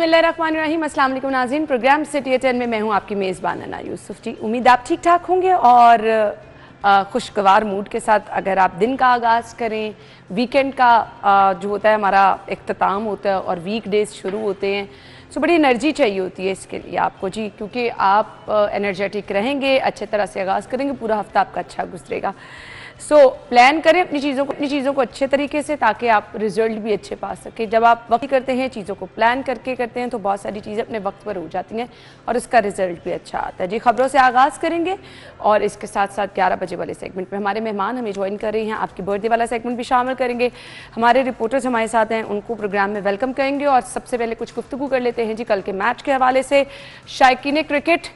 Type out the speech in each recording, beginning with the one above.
बिस्मिल्लाहिर्रहमानिर्रहीम। अस्सलाम वालेकुम नाज़रीन, प्रोग्राम सिटी 10 में मैं हूं आपकी मेज़बान अन्ना यूसुफ जी। उम्मीद आप ठीक ठाक होंगे और खुशगवार मूड के साथ अगर आप दिन का आगाज़ करें, वीकेंड का जो होता है हमारा इख्तिताम होता है और वीक डेज शुरू होते हैं, तो बड़ी एनर्जी चाहिए होती है इसके लिए आपको जी, क्योंकि आप एनर्जेटिक रहेंगे, अच्छे तरह से आगाज़ करेंगे, पूरा हफ्ता आपका अच्छा गुजरेगा। प्लान करें अपनी चीज़ों को अच्छे तरीके से, ताकि आप रिजल्ट भी अच्छे पा सकें। जब आप वक्त करते हैं, चीज़ों को प्लान करके करते हैं, तो बहुत सारी चीज़ें अपने वक्त पर हो जाती हैं और उसका रिजल्ट भी अच्छा आता है जी। खबरों से आगाज़ करेंगे और इसके साथ साथ 11 बजे वाले सेगमेंट में हमारे मेहमान हमें ज्वाइन कर रहे हैं। आपकी बर्थडे वाला सेगमेंट भी शामिल करेंगे। हमारे रिपोर्टर्स हमारे साथ हैं, उनको प्रोग्राम में वेलकम करेंगे। और सबसे पहले कुछ गुफ्तगू कर लेते हैं जी कल के मैच के हवाले से। शायकीन क्रिकेट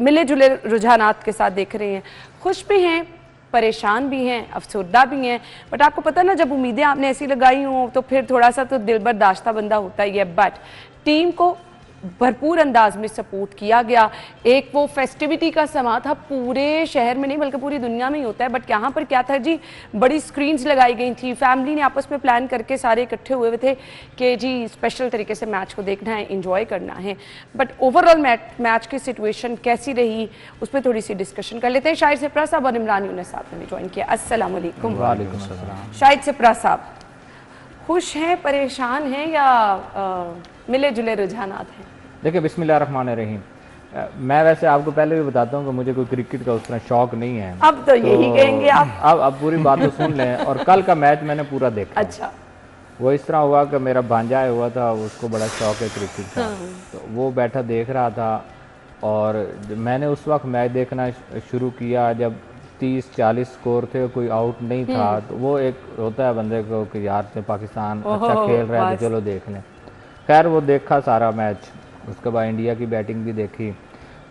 मिले जुले रुझानात के साथ देख रहे हैं, खुश भी हैं, परेशान भी हैं, अफसरदा भी हैं। बट आपको पता ना, जब उम्मीदें आपने ऐसी लगाई हों तो फिर थोड़ा सा तो दिल बर्दाश्ता बंदा होता ही है। बट टीम को भरपूर अंदाज में सपोर्ट किया गया। एक वो फेस्टिविटी का समा था, पूरे शहर में नहीं बल्कि पूरी दुनिया में ही होता है, बट यहाँ पर क्या था जी, बड़ी स्क्रीन्स लगाई गई थी। फैमिली ने आपस में प्लान करके सारे इकट्ठे हुए हुए थे कि जी स्पेशल तरीके से मैच को देखना है, इंजॉय करना है। बट ओवरऑल मैच की सिचुएशन कैसी रही, उस पर थोड़ी सी डिस्कशन कर लेते हैं। शाहिद सिप्रा साहब और इमरान यूनुस साहब ने ज्वाइन किया। अस्सलाम वालेकुम। शाहिद सिप्रा साहब, खुश हैं, परेशान हैं या मिले जुले रुझानात हैं? देखिए, बिस्मिल्लाहिर्रहमानिर्रहीम। मैं वैसे आपको पहले भी बताता हूँ कि मुझे कोई क्रिकेट का उस तरह शौक नहीं है। अब तो यही कहेंगे आप। अब पूरी बात तो सुन लें। और कल का मैच मैंने पूरा देखा। अच्छा। वो इस तरह हुआ कि मेरा भांजा आया हुआ था, उसको बड़ा शौक है क्रिकेट का। तो वो बैठा देख रहा था और मैंने उस वक्त मैच देखना शुरू किया जब 30-40 स्कोर थे, कोई आउट नहीं था। तो वो एक होता है बंदे को कि यार से पाकिस्तान अच्छा खेल रहा है तो चलो देख लें। खैर वो देखा सारा मैच, उसके बाद इंडिया की बैटिंग भी देखी।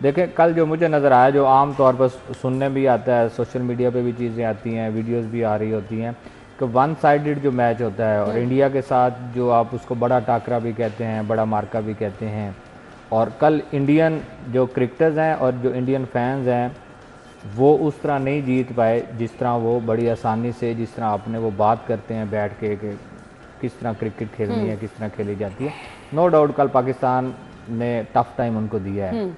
देखें, कल जो मुझे नज़र आया, जो आम तौर पर सुनने भी आता है, सोशल मीडिया पे भी चीज़ें आती हैं, वीडियोस भी आ रही होती हैं कि वन साइडेड जो मैच होता है और इंडिया के साथ जो आप उसको बड़ा टाकरा भी कहते हैं, बड़ा मार्का भी कहते हैं। और कल इंडियन जो क्रिकेटर्स हैं और जो इंडियन फैंस हैं वो उस तरह नहीं जीत पाए जिस तरह वो बड़ी आसानी से, जिस तरह आपने वो बात करते हैं बैठ के कि किस तरह क्रिकेट खेलनी है, किस तरह खेली जाती है। नो डाउट कल पाकिस्तान ने टफ टाइम उनको दिया है,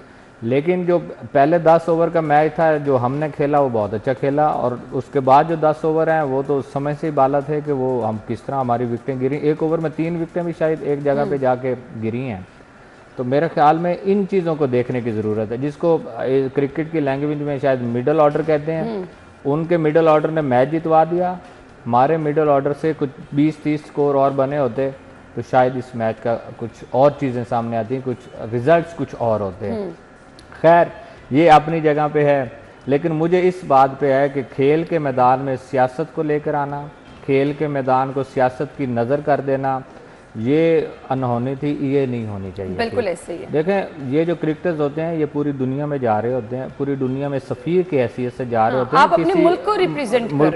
लेकिन जो पहले 10 ओवर का मैच था जो हमने खेला वो बहुत अच्छा खेला। और उसके बाद जो 10 ओवर हैं वो तो समय से ही बाला थे कि वो हम किस तरह हमारी विकेटें गिरी। एक ओवर में 3 विकेटें भी शायद एक जगह पे जाके गिरी हैं। तो मेरे ख्याल में इन चीज़ों को देखने की ज़रूरत है, जिसको क्रिकेट की लैंग्वेज में शायद मिडल ऑर्डर कहते हैं। उनके मिडल ऑर्डर ने मैच जितवा दिया। हमारे मिडल ऑर्डर से कुछ 20-30 स्कोर और बने होते तो शायद इस मैच का कुछ और चीज़ें सामने आती, कुछ रिजल्ट्स कुछ और होते हैं। खैर ये अपनी जगह पे है, लेकिन मुझे इस बात पे है कि खेल के मैदान में सियासत को लेकर आना, खेल के मैदान को सियासत की नज़र कर देना, ये अनहोनी थी, ये नहीं होनी चाहिए। बिल्कुल ऐसे ही है। देखें, ये जो क्रिकेटर्स होते हैं ये पूरी दुनिया में जा रहे होते हैं, पूरी दुनिया में सफ़ीर की हैसियत से जा रहे होते हैं। आप अपने मुल्क को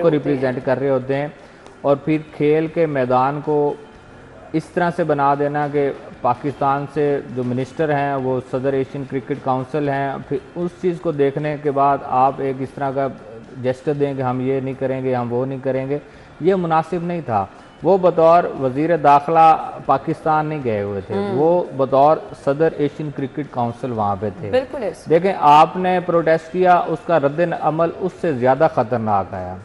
रिप्रेजेंट कर रहे होते हैं। और फिर खेल के मैदान को इस तरह से बना देना कि पाकिस्तान से जो मिनिस्टर हैं वो सदर एशियन क्रिकेट काउंसिल हैं, फिर उस चीज़ को देखने के बाद आप एक इस तरह का जेस्टर दें कि हम ये नहीं करेंगे, हम वो नहीं करेंगे, ये मुनासिब नहीं था। वो बतौर वज़ीर दाखिला पाकिस्तान नहीं गए हुए थे, वो बतौर सदर एशियन क्रिकेट काउंसिल वहाँ पे थे। बिल्कुल। देखें, आपने प्रोटेस्ट किया, उसका रद्द अमल उससे ज़्यादा ख़तरनाक आया।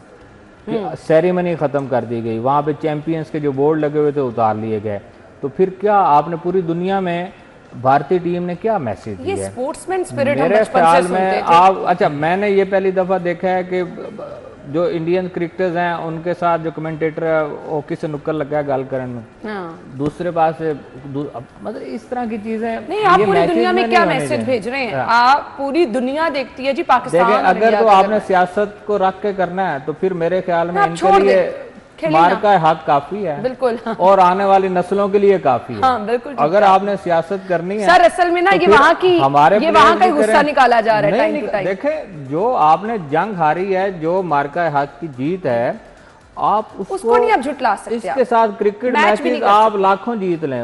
सेरेमनी ख़त्म कर दी गई, वहाँ पे चैंपियंस के जो बोर्ड लगे हुए थे उतार लिए गए। तो फिर क्या आपने पूरी दुनिया में भारतीय टीम ने क्या मैसेज दिया? ये स्पोर्ट्समैन स्पिरिट मेरे ख्याल में आप, अच्छा, मैंने ये पहली दफ़ा देखा है कि जो इंडियन क्रिकेटर्स हैं उनके साथ जो कमेंटेटर है वो किसी नुक्कड़ लगा गल करने में, दूसरे पास से मतलब इस तरह की चीजें नहीं। आप पूरी दुनिया में क्या मैसेज भेज रहे हैं? आप पूरी दुनिया देखती है जी पाकिस्तान। अगर तो आपने सियासत को रख के करना है तो फिर मेरे ख्याल में इनके लिए मार का हक काफी है। बिल्कुल। और आने वाली नस्लों के लिए काफी है। हाँ, बिल्कुल। अगर आपने सियासत करनी है सर, असल में ना तो ये वहाँ की, ये वहाँ का गुस्सा निकाला जा रहा है टाइम टू टाइम। देखें, जो आपने जंग हारी है, जो मार्का हक की जीत है, आप उसको नहीं आप झुटला सकते। इसके साथ क्रिकेट मैचेस आप लाखों जीत लें,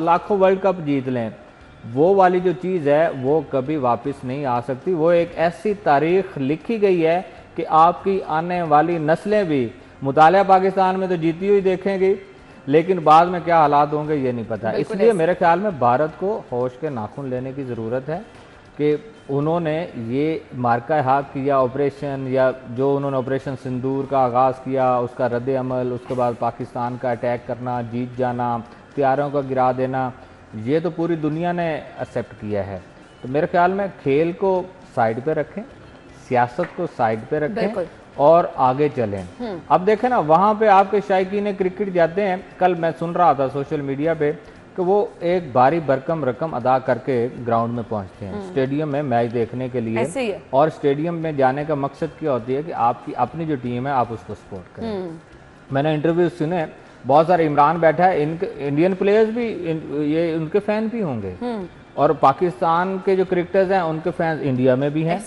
लाखों वर्ल्ड कप जीत लें, वो वाली जो चीज़ है वो कभी वापस नहीं आ सकती। वो एक ऐसी तारीख लिखी गई है कि आपकी आने वाली नस्लें भी मुतालिया पाकिस्तान में तो जीती हुई देखेंगी, लेकिन बाद में क्या हालात होंगे ये नहीं पता। इसलिए मेरे ख्याल में भारत को होश के नाखून लेने की ज़रूरत है कि उन्होंने ये मार्का हाथ किया ऑपरेशन, या जो उन्होंने ऑपरेशन सिंदूर का आगाज़ किया, उसका रद्द अमल, उसके बाद पाकिस्तान का अटैक करना, जीत जाना, तैयारों का गिरा देना, ये तो पूरी दुनिया ने एक्सेप्ट किया है। तो मेरे ख्याल में खेल को साइड पे रखें, सियासत को साइड पे रखें और आगे चलें। अब देखें ना, वहाँ पे आपके शायकीन क्रिकेट जाते हैं, कल मैं सुन रहा था सोशल मीडिया पे कि वो एक भारी भरकम रकम अदा करके ग्राउंड में पहुंचते हैं स्टेडियम में मैच देखने के लिए, और स्टेडियम में जाने का मकसद क्या होती है कि आपकी अपनी जो टीम है आप उसको सपोर्ट करें। मैंने इंटरव्यू सुने, बहुत सारे, इमरान बैठा है, इंडियन प्लेयर्स भी ये उनके फैन भी होंगे, और पाकिस्तान के जो क्रिकेटर्स हैं उनके फैंस इंडिया में भी हैं।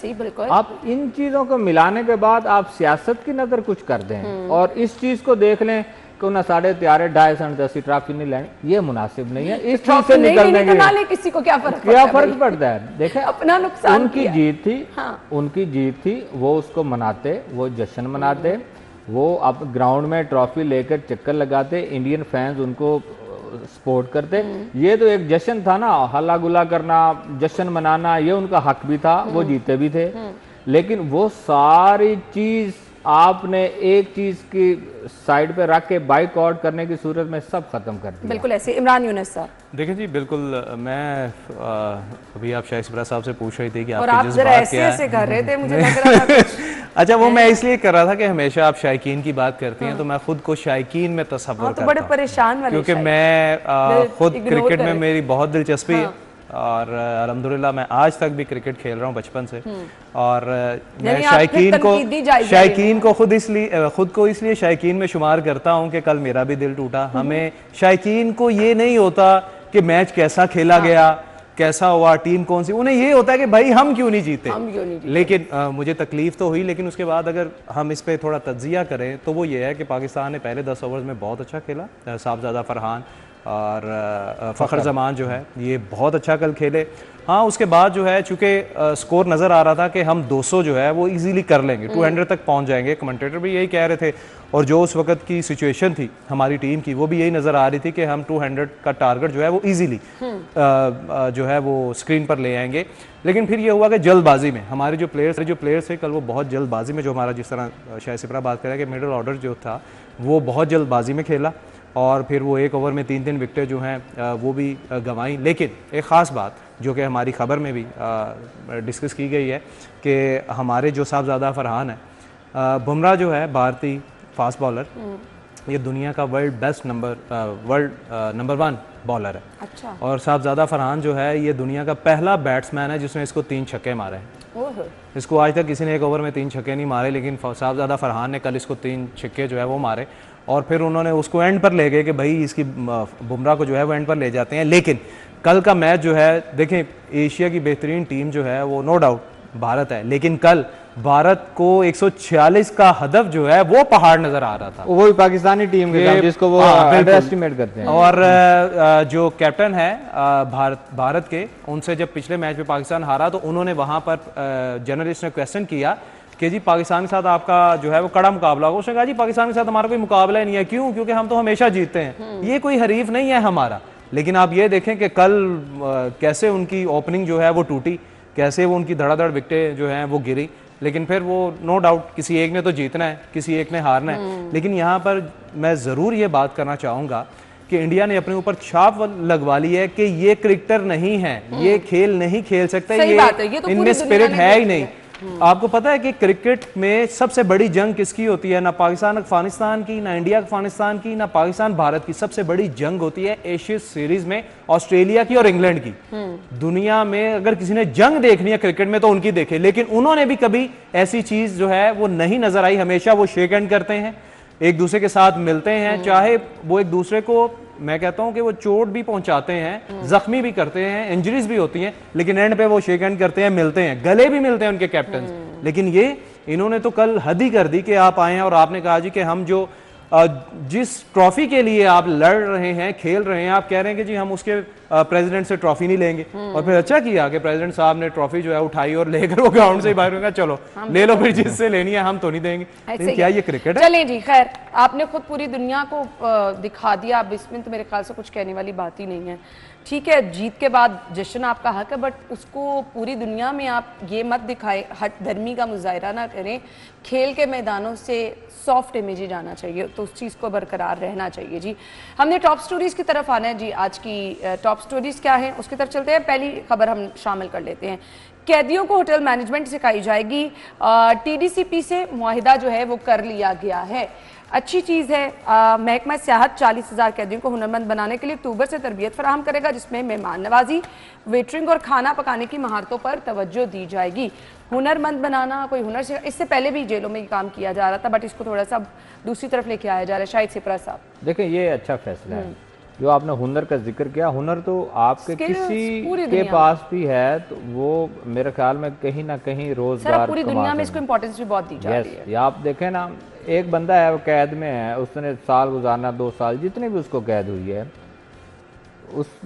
आप इन चीज़ों को मिलाने के बाद आप सियासत की नज़र कुछ कर दें और इस चीज़ को देख लें कि उन्हें 250 ट्रॉफी नहीं लेनी, ये मुनासिब नहीं है। इस चीज से निकलने के किसी को क्या फर्क पड़ता है? देखें, अपना नुकसान, उनकी जीत थी, उनकी जीत थी, वो उसको मनाते, वो जश्न मनाते, वो अब ग्राउंड में ट्रॉफी लेकर चक्कर लगाते, इंडियन फैंस उनको सपोर्ट करते। ये तो एक जश्न था ना, हल्ला गुल्ला करना, जश्न मनाना, ये उनका हक भी था, वो जीते भी थे। लेकिन वो सारी चीज आपने एक चीज की साइड पे रख के बाइकआउट करने की सूरत में सब खत्म कर दिया। बिल्कुल ऐसे। इमरान यूनुस साहब, देखिए जी, बिल्कुल मैं अभी आप शाहिद सिपरा साहब से पूछ रही थी कि और आप जरा ऐसे कर रहे थे, मुझे लग रहा था अच्छा, वो मैं इसलिए कर रहा था कि हमेशा आप शायकीन की बात करती हैं, तो मैं खुद को शायकीन में तस्वुर करता हूं, बड़े परेशान वाले, क्योंकि मैं खुद क्रिकेट में मेरी बहुत दिलचस्पी है, और अल्हम्दुलिल्लाह मैं आज तक भी क्रिकेट खेल रहा हूँ बचपन से। और मैं शायकीन को खुद को इसलिए शायकीन में शुमार करता हूँ कि कल मेरा भी दिल टूटा। हमें शायकीन को ये नहीं होता कि मैच कैसा खेला गया, कैसा हुआ, टीम कौन सी, उन्हें ये होता है कि भाई हम क्यों नहीं जीते। लेकिन मुझे तकलीफ तो हुई, लेकिन उसके बाद अगर हम इस पे थोड़ा तज्जिया करें तो वो ये है कि पाकिस्तान ने पहले 10 ओवर्स में बहुत अच्छा खेला। साहबजादा फरहान और फ़खर जमान जो है ये बहुत अच्छा कल खेले। हाँ, उसके बाद जो है चूँकि स्कोर नज़र आ रहा था कि हम 200 जो है वो इजीली कर लेंगे, 200 तक पहुंच जाएंगे, कमेंटेटर भी यही कह रहे थे, और जो उस वक्त की सिचुएशन थी हमारी टीम की वो भी यही नज़र आ रही थी कि हम 200 का टारगेट जो है वो इजीली जो है वो स्क्रीन पर ले आएंगे। लेकिन फिर ये हुआ कि जल्दबाजी में हमारे जो प्लेयर्स थे कल, वो बहुत जल्दबाजी में, जो हमारा जिस तरह शायद सिपरा बात करें कि मिडिल ऑर्डर जो था वो बहुत जल्दबाजी में खेला, और फिर वो एक ओवर में 3-3 विकेटें जो हैं वो भी गंवाई। लेकिन एक ख़ास बात जो कि हमारी ख़बर में भी डिस्कस की गई है कि हमारे जो साहबजादा फरहान है, बुमराह जो है भारतीय फास्ट बॉलर, ये दुनिया का वर्ल्ड नंबर 1 बॉलर है। अच्छा। और साहबजादा फरहान जो है ये दुनिया का पहला बैट्समैन है जिसने इसको 3 छक्के मारे हैं। इसको आज तक किसी ने एक ओवर में 3 छक्के नहीं मारे, लेकिन साहबजादा फरहान ने कल इसको 3 छक्के जो है वो मारे, और फिर उन्होंने उसको एंड पर ले गए कि भाई इसकी बुमराह को जो है वो एंड पर ले जाते हैं। लेकिन कल का मैच जो है, देखें, एशिया की बेहतरीन टीम जो है वो नो डाउट भारत है, लेकिन कल भारत को 146 का हदफ जो है वो पहाड़ नजर आ रहा था, वो भी पाकिस्तानी टीम के साथ, जिसको वो अंडर एस्टिमेट करते हैं। और जो कैप्टन है भारत के, उनसे जब पिछले मैच में पाकिस्तान हारा तो उन्होंने वहां पर जर्नलिस्ट ने क्वेश्चन किया कि जी पाकिस्तान के साथ आपका जो है वो कड़ा मुकाबला होगा। उसने कहा जी पाकिस्तान के साथ हमारा कोई मुकाबला ही नहीं है। क्यों? क्योंकि हम तो हमेशा जीतते हैं, ये कोई हरीफ नहीं है हमारा। लेकिन आप ये देखें कि कल कैसे उनकी ओपनिंग जो है वो टूटी, कैसे वो उनकी धड़ाधड़ विकेटें जो हैं वो गिरी। लेकिन फिर वो नो डाउट किसी एक ने तो जीतना है, किसी एक ने हारना है। लेकिन यहाँ पर मैं ज़रूर ये बात करना चाहूँगा कि इंडिया ने अपने ऊपर छाप लगवा ली है कि ये क्रिकेटर नहीं है, ये खेल नहीं खेल सकते, ये इनमें स्पिरिट है ही नहीं। आपको पता है कि क्रिकेट में सबसे बड़ी जंग किसकी होती है? ना पाकिस्तान अफगानिस्तान की, ना इंडिया अफगानिस्तान की, ना पाकिस्तान भारत की। सबसे बड़ी जंग होती है एशिया सीरीज में ऑस्ट्रेलिया की और इंग्लैंड की। दुनिया में अगर किसी ने जंग देखनी है क्रिकेट में तो उनकी देखे, लेकिन उन्होंने भी कभी ऐसी चीज जो है वो नहीं नजर आई। हमेशा वो शेक हैंड करते हैं, एक दूसरे के साथ मिलते हैं, चाहे वो एक दूसरे को, मैं कहता हूं कि वो चोट भी पहुंचाते हैं, जख्मी भी करते हैं, इंजरीज भी होती हैं, लेकिन एंड पे वो शेक हैंड करते हैं, मिलते हैं, गले भी मिलते हैं उनके कैप्टन। लेकिन ये इन्होंने तो कल हद ही कर दी कि आप आए हैं और आपने कहा जी कि हम जिस ट्रॉफी के लिए आप लड़ रहे हैं, खेल रहे हैं, आप कह रहे हैं कि जी हम उसके प्रेसिडेंट से ट्रॉफी नहीं लेंगे। और फिर अच्छा किया कि प्रेसिडेंट साहब ने ट्रॉफी जो है उठाई और लेकर वो ग्राउंड से बाहर गया, चलो ले लो फिर जिससे लेनी है, हम तो नहीं देंगे। लेकिन क्या ये क्रिकेट है? चलें जी, खैर आपने खुद पूरी दुनिया को दिखा दिया, अब इसमें तो मेरे ख्याल से कुछ कहने वाली बात ही नहीं है। ठीक है, जीत के बाद जश्न आपका हक है, बट उसको पूरी दुनिया में आप ये मत दिखाएं, हट धर्मी का मुजाहरा ना करें। खेल के मैदानों से सॉफ्ट इमेज ही जाना चाहिए, तो उस चीज़ को बरकरार रहना चाहिए जी। हमने टॉप स्टोरीज की तरफ आना है जी। आज की टॉप स्टोरीज क्या है उसकी तरफ चलते हैं। पहली खबर हम शामिल कर लेते हैं। कैदियों को होटल मैनेजमेंट सिखाई जाएगी। TDCP से मुआहिदा जो है वो कर लिया गया है, अच्छी चीज़ है। महकमा सियाहत 40,000 कैदियों को हुनरमंद बनाने के लिए अक्टूबर से तरबियत फराहम करेगा, जिसमें मेहमान नवाजी, वेटरिंग और खाना पकाने की महारतों पर तवज्जो दी जाएगी। हुनरमंद बनाना, कोई हुनर से, इससे पहले भी जेलों में काम किया जा रहा था, बट इसको थोड़ा सा दूसरी तरफ लेके आया जा रहा है। शायद सिपरा साहब, देखिए ये अच्छा फैसला है जो आपने हुनर का जिक्र किया। हुनर तो आपके किसी के पास भी है, तो वो मेरे ख्याल में कहीं ना कहीं रोजगार पूरी दुनिया में इसको इम्पोर्टेंस भी बहुत दी जा रही है। या आप देखें ना, एक बंदा है वो कैद में है, उसने साल गुजारना, 2 साल जितनी भी उसको कैद हुई है, उस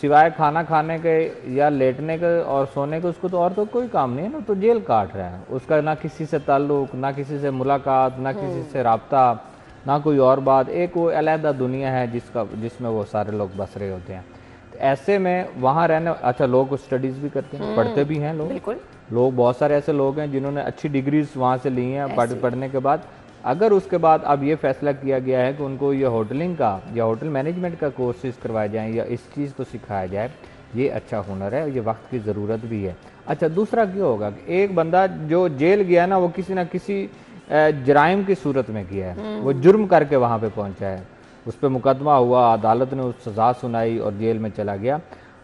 सिवाय खाना खाने के या लेटने के और सोने के उसको तो और तो कोई काम नहीं है ना, तो जेल काट रहा है। उसका ना किसी से ताल्लुक, ना किसी से मुलाकात, ना किसी से राब्ता, ना कोई और बात। एक वो अलहदा दुनिया है जिसमें वो सारे लोग बस रहे होते हैं। तो ऐसे में वहाँ रहने, अच्छा लोग स्टडीज़ भी करते हैं, पढ़ते भी हैं लोग बहुत सारे ऐसे लोग हैं जिन्होंने अच्छी डिग्रीज वहाँ से ली हैं पढ़ने के बाद। अगर उसके बाद अब ये फैसला किया गया है कि उनको ये होटलिंग का या होटल मैनेजमेंट का कोर्सेज करवाए जाएँ या इस चीज़ को सिखाया जाए, ये अच्छा हुनर है, ये वक्त की ज़रूरत भी है। अच्छा, दूसरा क्या होगा कि एक बंदा जो जेल गया ना, वो किसी ना किसी जराइम की सूरत में किया है, वो जुर्म करके वहाँ पे पहुँचा है, उस पर मुकदमा हुआ, अदालत ने उस सज़ा सुनाई और जेल में चला गया।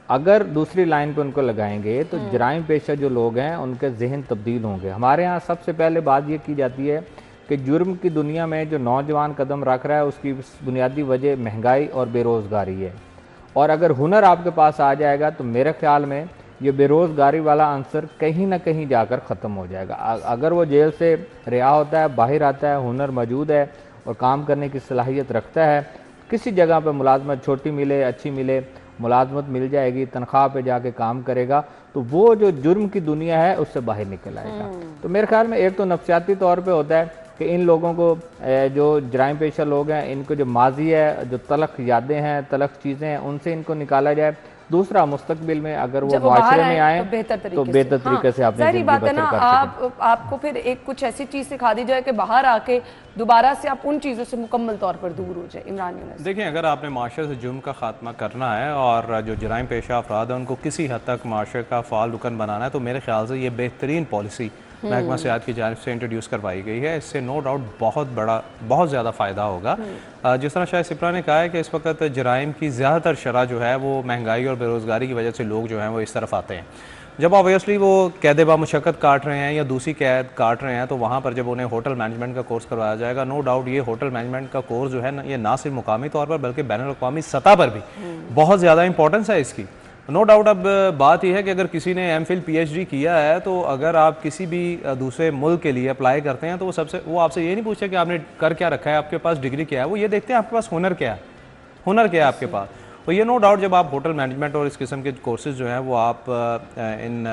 अगर दूसरी लाइन पे उनको लगाएंगे तो जराइम पेशा जो लोग हैं उनके जहन तब्दील होंगे। हमारे यहाँ सबसे पहले बात ये की जाती है कि जुर्म की दुनिया में जो नौजवान कदम रख रहा है उसकी बुनियादी वजह महंगाई और बेरोज़गारी है। और अगर हुनर आपके पास आ जाएगा तो मेरे ख्याल में ये बेरोज़गारी वाला आंसर कहीं ना कहीं जाकर ख़त्म हो जाएगा। अगर वो जेल से रिहा होता है, बाहर आता है, हुनर मौजूद है और काम करने की सलाहियत रखता है, किसी जगह पे मुलाजमत छोटी मिले अच्छी मिले, मुलाजमत मिल जाएगी, तनख्वाह पे जाके काम करेगा, तो वो जो जुर्म की दुनिया है उससे बाहर निकल आएगा। तो मेरे ख्याल में एक तो नफ्सियाती तौर पे होता है कि इन लोगों को, जो जराइम पेशा लोग हैं, इनको जो माजी है, जो तलख यादें हैं, तलख चीज़ें हैं, उनसे इनको निकाला जाए। दूसरा, मुस्तकबिल में अगर वो माशरे में आए तो बेहतर तरीके से आपने सारी बात है ना, आपको फिर एक कुछ ऐसी चीज़ सिखा दी जाए कि बाहर आके दोबारा से आप उन चीज़ों से मुकम्मल तौर पर दूर हो जाए। इमरान यूनुस, देखिए, अगर आपने माशरे से जुर्म का खात्मा करना है और जो जराइम पेशा अफराद हैं उनको किसी हद तक माशरे का फ़ाल रुकन बनाना है, तो मेरे ख्याल से ये बेहतरीन पॉलिसी महकमा सियाहत की जानिब से इंट्रोड्यूस करवाई गई है। इससे नो डाउट बहुत ज़्यादा फ़ायदा होगा। जिस तरह शायद सिप्रा ने कहा है कि इस वक्त जराइम की ज़्यादातर शरह जो है वो महंगाई और बेरोज़गारी की वजह से लोग जो हैं वो इस तरफ आते हैं। जब ऑब्वियसली वो कैद बामुशक्कत काट रहे हैं या दूसरी कैद काट रहे हैं, तो वहाँ पर जब उन्हें होटल मैनेजमेंट का कोर्स करवाया जाएगा, नो डाउट ये होटल मैनेजमेंट का कोर्स जो है ना, ये ना सिर्फ मुकामी तौर पर बल्कि बैनुल-अक़वामी सतह पर भी बहुत ज़्यादा इंपॉर्टेंस है इसकी। नो डाउट अब बात यह है कि अगर किसी ने MPhil PhD किया है, तो अगर आप किसी भी दूसरे मुल्क के लिए अप्लाई करते हैं तो वो आपसे ये नहीं पूछते कि आपने कर क्या रखा है, आपके पास डिग्री क्या है, वो ये देखते हैं आपके पास हुनर क्या है आपके पास। तो ये नो डाउट जब आप होटल मैनेजमेंट और इस किस्म के कोर्सेज जो हैं वो आप इन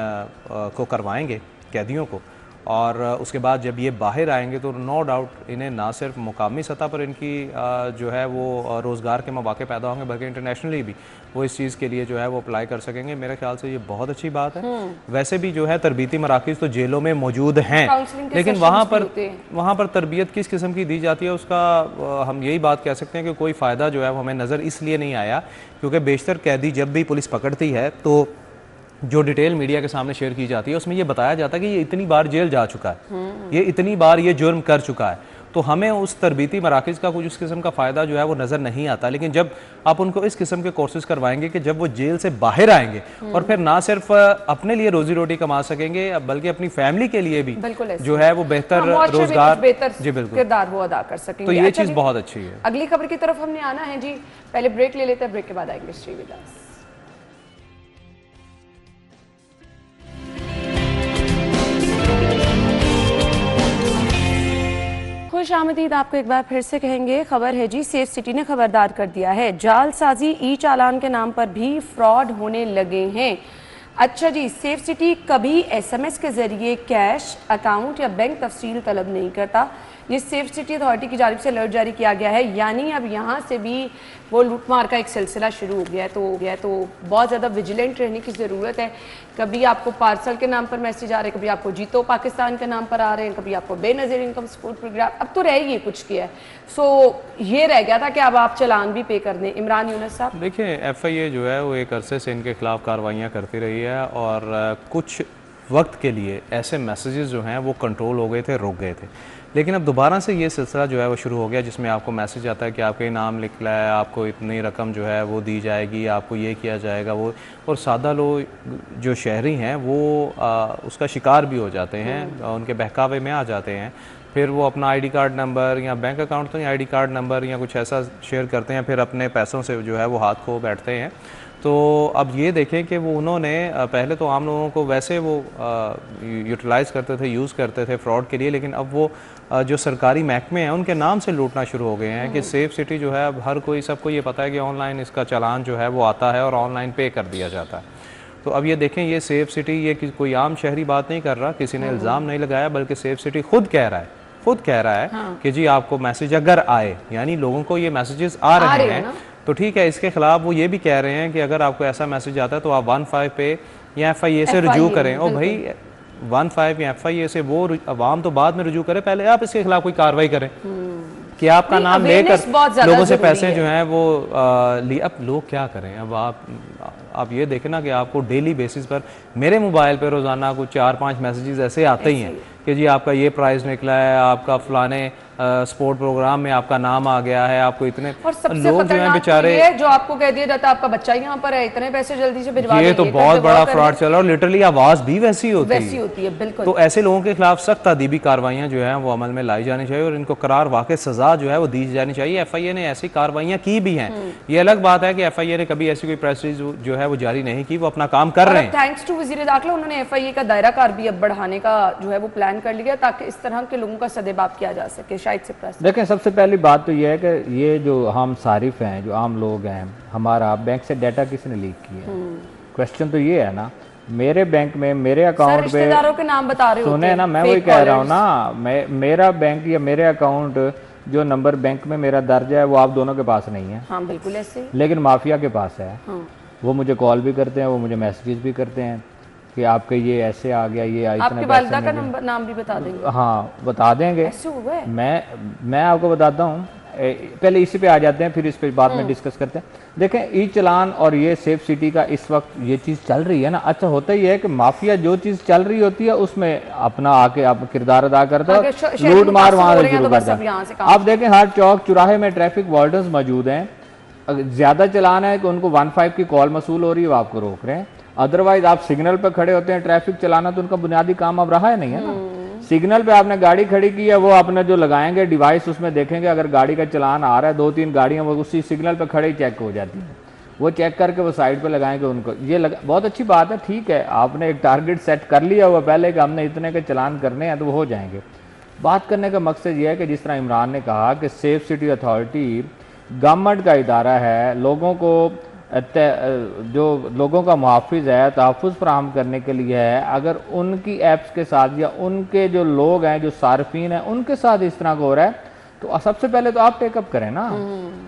को करवाएंगे कैदियों को, और उसके बाद जब ये बाहर आएंगे तो नो डाउट इन्हें ना सिर्फ मुकामी सतह पर इनकी जो है वो रोज़गार के मौके पैदा होंगे, बल्कि इंटरनेशनली भी वो इस चीज़ के लिए जो है वो अप्लाई कर सकेंगे। मेरे ख्याल से ये बहुत अच्छी बात है। वैसे भी जो है तरबीती मराकज़ तो जेलों में मौजूद हैं, लेकिन वहाँ पर तरबियत किस किस्म की दी जाती है उसका हम यही बात कह सकते हैं कि कोई फ़ायदा जो है वो हमें नज़र इसलिए नहीं आया क्योंकि बेशतर कैदी जब भी पुलिस पकड़ती है तो जो डिटेल मीडिया के सामने शेयर की जाती है उसमें ये बताया जाता है कि ये इतनी बार जेल जा चुका है, ये इतनी बार ये जुर्म कर चुका है, तो हमें उस तरबीती मराकज़ का कुछ इस किस्म का फ़ायदा जो है वो नज़र नहीं आता। लेकिन जब आप उनको इस किस्म के कोर्सेज करवाएंगे कि जब वो जेल से बाहर आएंगे और फिर ना सिर्फ अपने लिए रोजी रोटी कमा सकेंगे बल्कि अपनी फैमिली के लिए भी जो है वो बेहतर रोजगार, जी बिल्कुल, किरदार वो अदा कर सकेंगे। तो ये चीज़ बहुत अच्छी है। अगली खबर की तरफ हमने आना है जी, पहले ब्रेक ले लेते हैं, ब्रेक के बाद आएंगे श्रीविदास। खुशामदीद आपको एक बार फिर से कहेंगे। खबर है जी, सेफ सिटी ने खबरदार कर दिया है, जालसाजी ई चालान के नाम पर भी फ्रॉड होने लगे हैं। अच्छा जी, सेफ सिटी कभी एसएमएस के जरिए कैश, अकाउंट या बैंक तफसील तलब नहीं करता। ये सेफ सिटी अथॉरिटी की जानिब से अलर्ट जारी किया गया है, यानी अब यहाँ से भी वो लूटमार का एक सिलसिला शुरू हो गया है। तो बहुत ज़्यादा विजिलेंट रहने की ज़रूरत है। कभी आपको पार्सल के नाम पर मैसेज आ रहे हैं, कभी आपको जीतो पाकिस्तान के नाम पर आ रहे हैं, कभी आपको बेनज़ीर इनकम सपोर्ट प्रोग्राम, अब तो रह ही कुछ किया है। सो ये रह गया था कि अब आप चलान भी पे कर दें। इमरान यूनुस साहब, देखिए FIA जो है वो एक अरसे से इनके खिलाफ कार्रवाइयाँ करती रही है और कुछ वक्त के लिए ऐसे मैसेजेस जो हैं वो कंट्रोल हो गए थे, रुक गए थे, लेकिन अब दोबारा से ये सिलसिला जो है वो शुरू हो गया, जिसमें आपको मैसेज आता है कि आपका इनाम निकला है, आपको इतनी रकम जो है वो दी जाएगी, आपको ये किया जाएगा वो, और सादा लोग जो शहरी हैं वो उसका शिकार भी हो जाते हैं, उनके बहकावे में आ जाते हैं। फिर वो अपना ID कार्ड नंबर या बैंक अकाउंट तो या ID कार्ड नंबर या कुछ ऐसा शेयर करते हैं, फिर अपने पैसों से जो है वो हाथ खो बैठते हैं। तो अब ये देखें कि वो उन्होंने पहले तो आम लोगों को वैसे वो यूटिलाइज़ करते थे, यूज़ करते थे फ्रॉड के लिए, लेकिन अब वो जो सरकारी महकमे हैं उनके नाम से लूटना शुरू हो गए हैं कि सेफ सिटी जो है अब हर कोई, सबको ये पता है कि ऑनलाइन इसका चालान जो है वो आता है और ऑनलाइन पे कर दिया जाता है। तो अब ये देखें, ये सेफ सिटी ये कोई आम शहरी बात नहीं कर रहा, किसी ने इल्ज़ाम नहीं लगाया, बल्कि सेफ सिटी खुद कह रहा है कि जी आपको मैसेज अगर आए, यानी लोगों को ये मैसेजेस आ रहे हैं तो ठीक है। इसके खिलाफ वो ये भी कह रहे हैं कि अगर आपको ऐसा मैसेज आता है तो आप 15 पे या FIA से रुजू करें। और भाई 15 या FIA से वो अवाम तो बाद में रुजू करे, पहले आप इसके खिलाफ कोई कार्रवाई करें कि आपका नाम लेकर लोगों से पैसे जो हैं वो लिए। अब लोग क्या करें, अब आप ये देखें ना कि आपको डेली बेसिस पर मेरे मोबाइल पर रोज़ाना कुछ 4-5 मैसेजेस ऐसे आते ही हैं कि जी आपका ये प्राइज़ निकला है, आपका फलाने स्पोर्ट प्रोग्राम में आपका नाम आ गया है, आपको इतने लोग जो हैं बेचारे, जो आपको कह दिया जाता है आपका बच्चा यहाँ पर है, इतने पैसे जल्दी से भिजवा ये तो बहुत बड़ा फ्रॉड चल रहा है और लिटरली आवाज़ भी वैसी होती है। बिल्कुल। तो ऐसे लोगों के खिलाफ सख्त तादीबी कार्रवाइयाँ जो हैं वो अमल में लाई जानी चाहिए और इनको करार वाक़ई सज़ा जो है वो दी जानी चाहिए। FIA ने ऐसी कार्रवाइयाँ की भी हैं, ये अलग बात है कि FIA ने कभी ऐसी कोई प्रेस रिलीज जो है वो जारी नहीं की, वो अपना काम कर रहे हैं। थैंक्स टू वज़ीर दाखिला, उन्होंने FIA का दायरा कार भी अब बढ़ाने का जो है वो प्लान कर लिया ताकि इस तरह के लोगों का सदेबाप किया जा सके। शायद से प्रेस देखें, सबसे पहली बात तो यह है कि ये जो हम सारिफ हैं, जो आम लोग हैं, हमारा बैंक से डाटा किसने लीक किया? क्वेश्चन तो ये है ना, मेरे बैंक में मेरे अकाउंट पे रिश्तेदारों के नाम बता रहे सुने ना, मैं वही कह रहा हूँ ना, मेरा बैंक या मेरे अकाउंट जो नंबर बैंक में मेरा दर्ज है वो आप दोनों के पास नहीं है। हाँ, बिल्कुल ऐसे, लेकिन माफिया के पास है। वो मुझे कॉल भी करते हैं, वो मुझे मैसेजेस भी करते हैं कि आपके ये ऐसे आ गया, ये आपके वालिदा का नंबर नाम भी बता देंगे? हाँ, बता देंगे। ऐसे हुआ है? मैं आपको बताता हूँ, पहले इसी पे आ जाते हैं, फिर इस पे बाद में डिस्कस करते हैं। देखें, ई चालान और ये सेफ सिटी का इस वक्त ये चीज़ चल रही है ना, अच्छा होता ही है कि माफिया जो चीज़ चल रही होती है उसमें अपना आके आप किरदार अदा करता है, लूट मार वहाँ से शुरू करता है। आप देखें, हर चौक चौराहे में ट्रैफिक वार्डन्स मौजूद हैं, ज़्यादा चलान है कि उनको 15 की कॉल मसूल हो रही है, वो आपको रोक रहे हैं। अदरवाइज आप सिग्नल पर खड़े होते हैं, ट्रैफिक चलाना तो उनका बुनियादी काम अब रहा है नहीं है ना। सिग्नल पे आपने गाड़ी खड़ी की है, वो अपने जो लगाएंगे डिवाइस, उसमें देखेंगे अगर गाड़ी का चलान आ रहा है, 2-3 गाड़ियां वो उसी सिग्नल पे खड़े ही चेक हो जाती हैं, वो चेक करके वो साइड पे लगाएंगे उनको। ये बहुत अच्छी बात है, ठीक है, आपने एक टारगेट सेट कर लिया हुआ पहले कि हमने इतने के चलान करने हैं तो वो हो जाएंगे। बात करने का मकसद ये है कि जिस तरह इमरान ने कहा कि सेफ सिटी अथॉरिटी गवर्नमेंट का इदारा है, लोगों को जो लोगों का मुहाफिज है, तहफ़्फ़ुज़ फराहम करने के लिए है। अगर उनकी ऐप्स के साथ या उनके जो लोग हैं, जो सार्फिन हैं, उनके साथ इस तरह का हो रहा है तो सबसे पहले तो आप टेकअप करें ना।